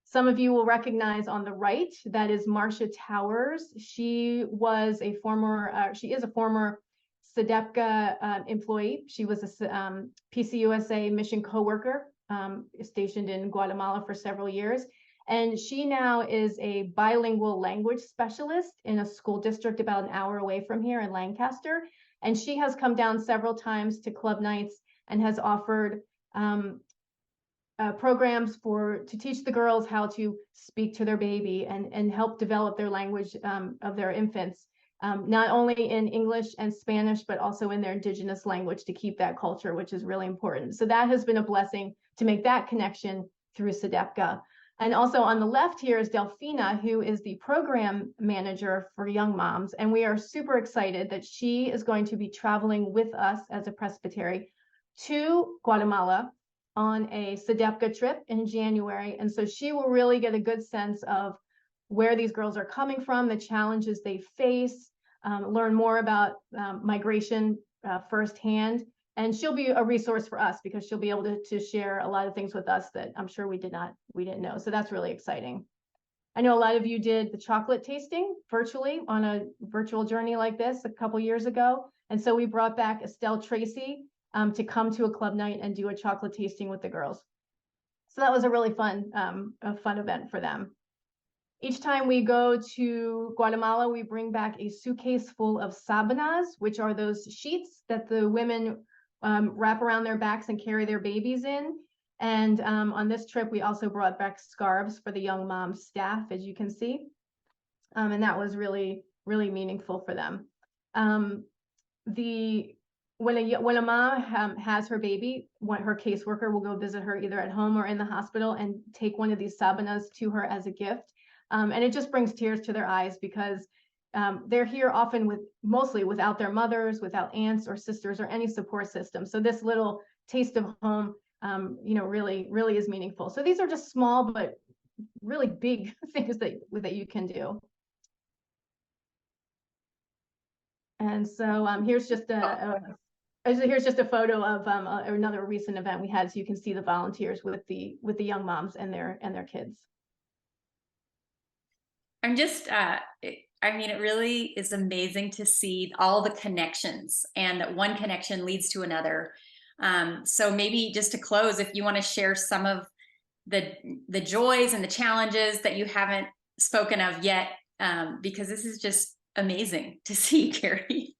D: Some of you will recognize on the right, that is Marcia Towers. She was a former, she is a former SEDEPCA employee. She was a PCUSA mission coworker stationed in Guatemala for several years. And she now is a bilingual language specialist in a school district about an hour away from here in Lancaster. And she has come down several times to club nights and has offered programs to teach the girls how to speak to their baby and help develop their language of their infants, not only in English and Spanish, but also in their indigenous language, to keep that culture, which is really important. So that has been a blessing to make that connection through SEDEPCA. And also on the left here is Delphina, who is the program manager for Young Moms. And we are super excited that she is going to be traveling with us as a presbytery to Guatemala on a SEDEPCA trip in January. And so she will really get a good sense of where these girls are coming from, the challenges they face, learn more about migration firsthand. And she'll be a resource for us because she'll be able to share a lot of things with us that I'm sure we didn't know. So that's really exciting. I know a lot of you did the chocolate tasting virtually on a virtual journey like this a couple years ago. And so we brought back Estelle Tracy to come to a club night and do a chocolate tasting with the girls. So that was a really fun event for them. Each time we go to Guatemala, we bring back a suitcase full of sabanas, which are those sheets that the women wrap around their backs and carry their babies in. And on this trip, we also brought back scarves for the Young Moms staff, as you can see. And that was really, really meaningful for them. When a mom has her baby, her caseworker will go visit her either at home or in the hospital and take one of these sabanas to her as a gift. And it just brings tears to their eyes because they're here often mostly without their mothers, without aunts or sisters or any support system. So this little taste of home, really, really is meaningful. So these are just small but really big things that you can do. And so here's just a photo of another recent event we had, so you can see the volunteers with the Young Moms and their kids.
E: I'm just, it really is amazing to see all the connections, and that one connection leads to another. So maybe just to close, if you want to share some of the joys and the challenges that you haven't spoken of yet, because this is just amazing to see, Carrie.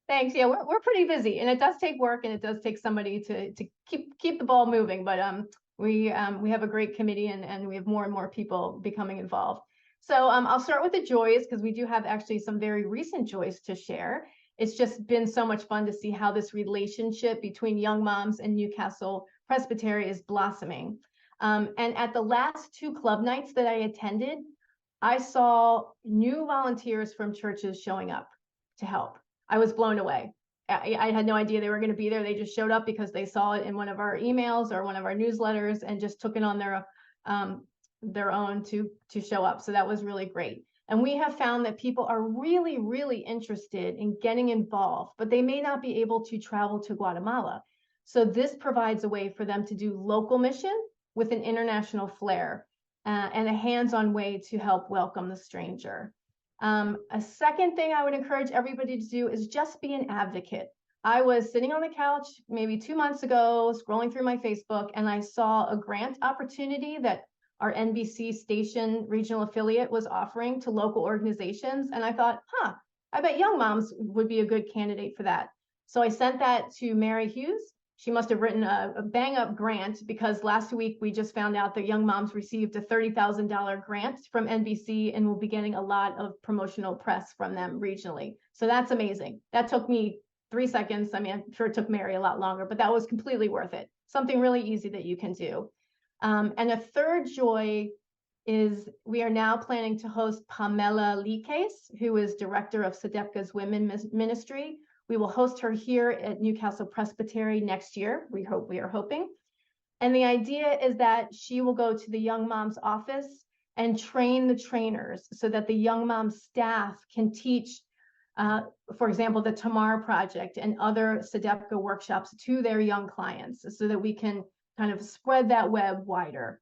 D: Thanks. Yeah, we're pretty busy, and it does take work, and it does take somebody to keep the ball moving. But we have a great committee, and we have more and more people becoming involved. So I'll start with the joys, because we do have actually some very recent joys to share. It's just been so much fun to see how this relationship between Young Moms and Newcastle Presbytery is blossoming. And at the last 2 club nights that I attended, I saw new volunteers from churches showing up to help. I was blown away. I had no idea they were going to be there. They just showed up because they saw it in one of our emails or one of our newsletters and just took it on their own to show up. So that was really great. And we have found that people are really, really interested in getting involved, but they may not be able to travel to Guatemala. So this provides a way for them to do local mission with an international flair and a hands-on way to help welcome the stranger. A second thing I would encourage everybody to do is just be an advocate. I was sitting on the couch maybe 2 months ago, scrolling through my Facebook, and I saw a grant opportunity that our NBC station regional affiliate was offering to local organizations. And I thought, I bet Young Moms would be a good candidate for that. So I sent that to Mary Hughes. She must have written a bang up grant, because last week we just found out that Young Moms received a $30,000 grant from NBC and will be getting a lot of promotional press from them regionally. So that's amazing. That took me 3 seconds. I mean, I'm sure it took Mary a lot longer, but that was completely worth it. Something really easy that you can do. And a third joy is we are now planning to host Pamela Likes, who is director of SEDEPCA's Women Ministry. We will host her here at Newcastle Presbytery next year. We are hoping. And the idea is that she will go to the Young Moms office and train the trainers so that the Young Moms staff can teach, for example, the Tamar Project and other SEDEPCA workshops to their young clients, so that we can kind of spread that web wider.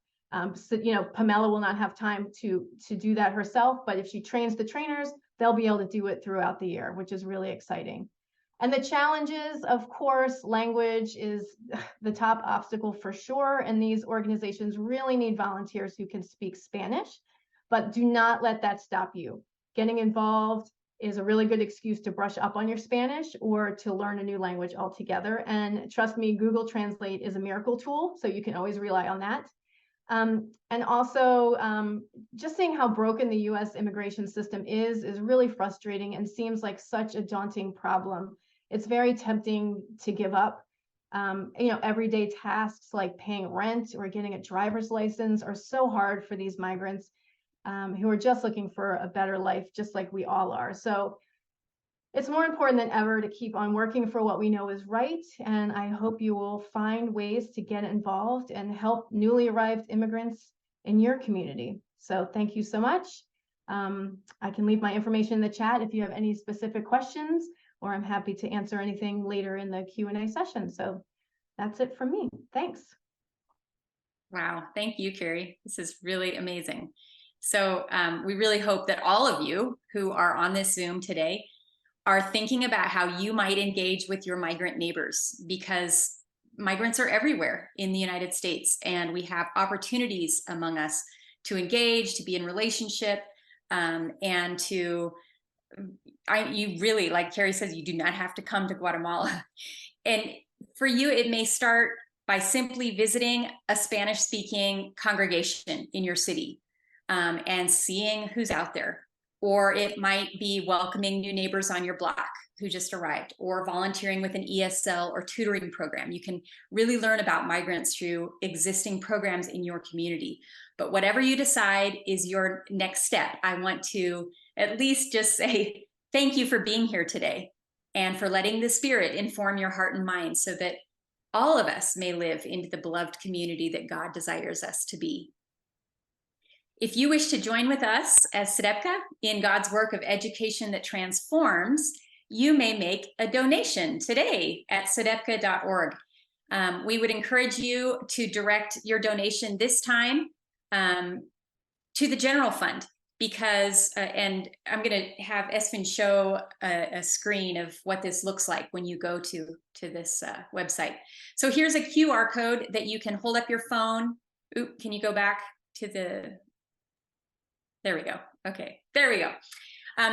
D: So, Pamela will not have time to do that herself, but if she trains the trainers, they'll be able to do it throughout the year, which is really exciting. And the challenges, of course, language is the top obstacle for sure. And these organizations really need volunteers who can speak Spanish, but do not let that stop you. Getting involved is a really good excuse to brush up on your Spanish or to learn a new language altogether. And trust me, Google Translate is a miracle tool, so you can always rely on that. And also, just seeing how broken the US immigration system is really frustrating and seems like such a daunting problem. It's very tempting to give up. Everyday tasks like paying rent or getting a driver's license are so hard for these migrants who are just looking for a better life, just like we all are. So it's more important than ever to keep on working for what we know is right. And I hope you will find ways to get involved and help newly arrived immigrants in your community. So thank you so much. I can leave my information in the chat if you have any specific questions, or I'm happy to answer anything later in the Q&A session. So that's it from me. Thanks.
E: Wow, thank you, Carrie. This is really amazing. So we really hope that all of you who are on this Zoom today are thinking about how you might engage with your migrant neighbors, because migrants are everywhere in the United States, and we have opportunities among us to engage, to be in relationship, and to, you really, like Carrie says, you do not have to come to Guatemala. And for you, it may start by simply visiting a Spanish-speaking congregation in your city and seeing who's out there. Or it might be welcoming new neighbors on your block who just arrived, or volunteering with an ESL or tutoring program. You can really learn about migrants through existing programs in your community. But whatever you decide is your next step, I want to at least just say thank you for being here today and for letting the Spirit inform your heart and mind so that all of us may live into the beloved community that God desires us to be. If you wish to join with us as SEDEPCA in God's work of education that transforms, you may make a donation today at sedepca.org. We would encourage you to direct your donation this time to the general fund, because, and I'm going to have Esvin show a screen of what this looks like when you go to this website. So here's a QR code that you can hold up your phone. Ooh, can you go back to the... There we go. Okay, there we go.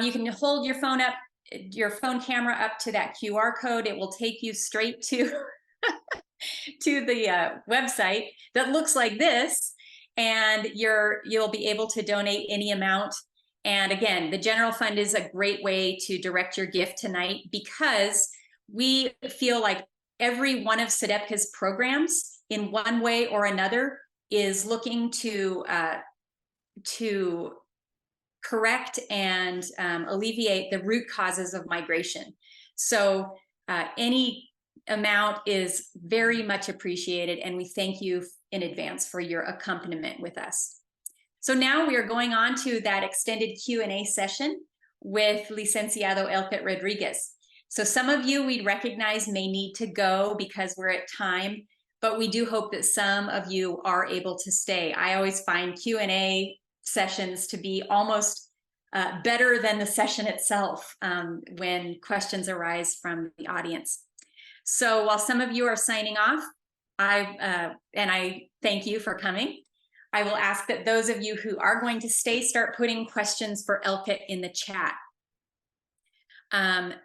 E: You can hold your phone up, your phone camera up to that QR code. It will take you straight to to the website that looks like this, and you'll be able to donate any amount. And again, the general fund is a great way to direct your gift tonight, because we feel like every one of SEDEPCA's programs in one way or another is looking to correct and alleviate the root causes of migration. So any amount is very much appreciated, and we thank you in advance for your accompaniment with us. So now we are going on to that extended Q&A session with Licenciado Elpet Rodriguez. So some of you we recognize may need to go because we're at time, but we do hope that some of you are able to stay. I always find Q&A sessions to be almost better than the session itself when questions arise from the audience. So while some of you are signing off, I thank you for coming. I will ask that those of you who are going to stay start putting questions for Elkit in the chat.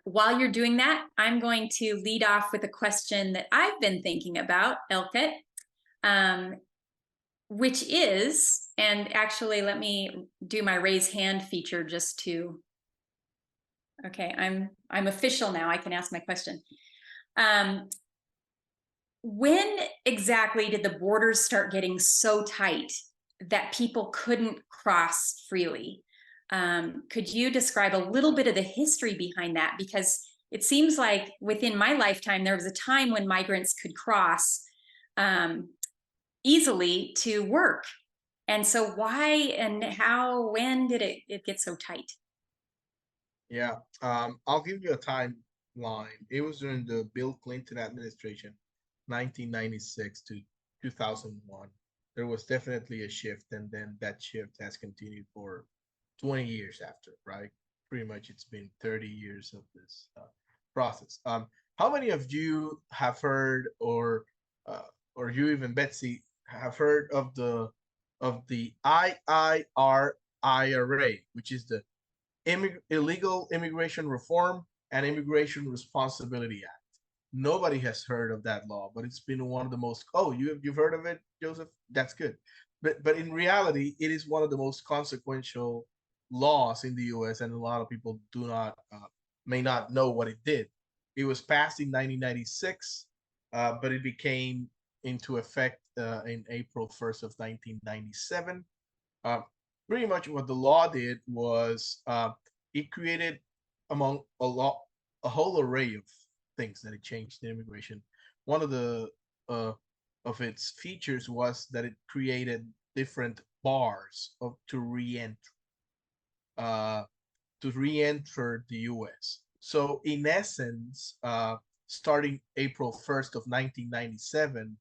E: While you're doing that, I'm going to lead off with a question that I've been thinking about, Elkit, which is, and actually let me do my raise hand feature just to, okay, I'm official now, I can ask my question. When exactly did the borders start getting so tight that people couldn't cross freely? Could you describe a little bit of the history behind that? Because it seems like within my lifetime, there was a time when migrants could cross easily to work. And so why and how, when did it get so tight?
B: Yeah, I'll give you a timeline. It was during the Bill Clinton administration, 1996 to 2001. There was definitely a shift, and then that shift has continued for 20 years after, right? Pretty much it's been 30 years of this process. How many of you have heard, or you even Betsy have heard of the IIRIRA, which is the Illegal Immigration Reform and Immigration Responsibility Act? Nobody has heard of that law, but it's been one of the most. Oh, you've heard of it, Joseph? That's good. But in reality, it is one of the most consequential laws in the U.S., and a lot of people may not know what it did. It was passed in 1996, but it became into effect in April 1st of 1997. Pretty much what the law did was it created, among a whole array of things that it changed in immigration. One of the of its features was that it created different bars to re-enter the U.S. So in essence, starting April 1st of 1997,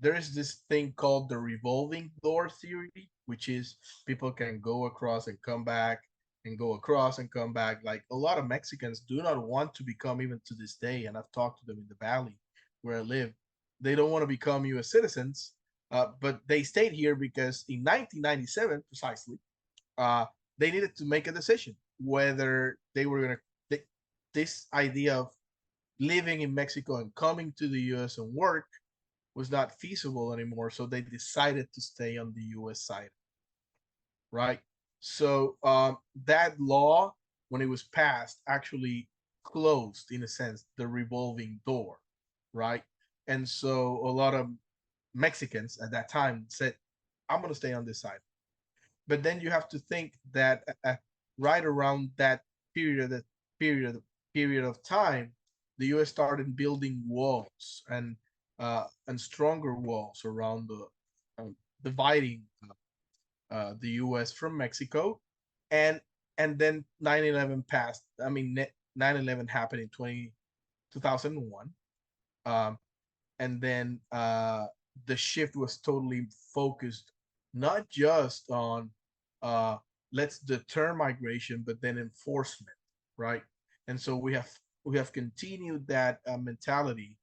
B: there is this thing called the revolving door theory, which is people can go across and come back and go across and come back. Like a lot of Mexicans do not want to become, even to this day, and I've talked to them in the valley where I live, they don't want to become U.S. citizens, but they stayed here because in 1997, precisely, they needed to make a decision whether they were going to, this idea of living in Mexico and coming to the U.S. and work was not feasible anymore, so they decided to stay on the U.S. side, right? So that law, when it was passed, actually closed, in a sense, the revolving door, right? And so a lot of Mexicans at that time said, I'm going to stay on this side. But then you have to think that right around that period of time, the U.S. started building walls and stronger walls around dividing the U.S. from Mexico, and then 9/11 passed. I mean, 9/11 happened in 2001, and then the shift was totally focused not just on let's deter migration, but then enforcement, right? And so we have continued that mentality,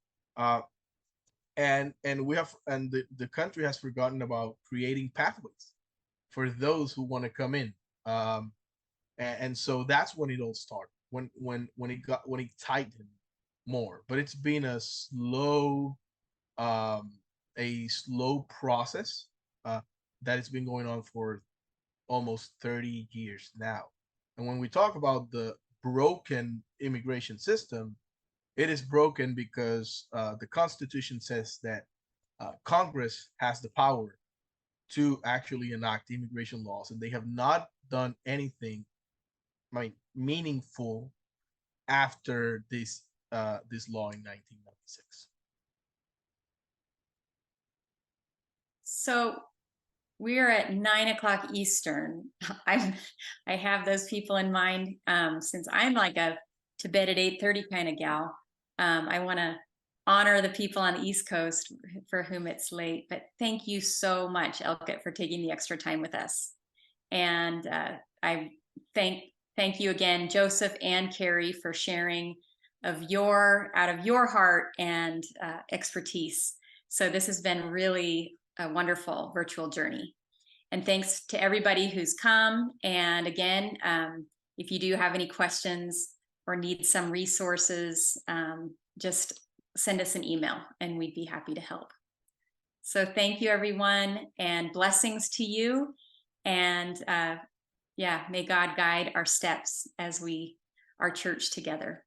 B: and the country has forgotten about creating pathways for those who want to come in, and so that's when it all started, when it tightened more. But it's been a slow process that has been going on for almost 30 years now. And when we talk about the broken immigration system, it is broken because the Constitution says that Congress has the power to actually enact immigration laws, and they have not done anything, meaningful after this law in 1996.
E: So we're at 9 o'clock Eastern. I have those people in mind. Since I'm like a to bed at 8:30 kind of gal, I want to honor the people on the East Coast for whom it's late. But thank you so much, Elkit, for taking the extra time with us. And I thank you again, Joseph and Carrie, for sharing out of your heart and expertise. So this has been really a wonderful virtual journey. And thanks to everybody who's come. And again, if you do have any questions or need some resources, just send us an email and we'd be happy to help. So thank you, everyone, and blessings to you. And yeah, may God guide our steps as we are church together.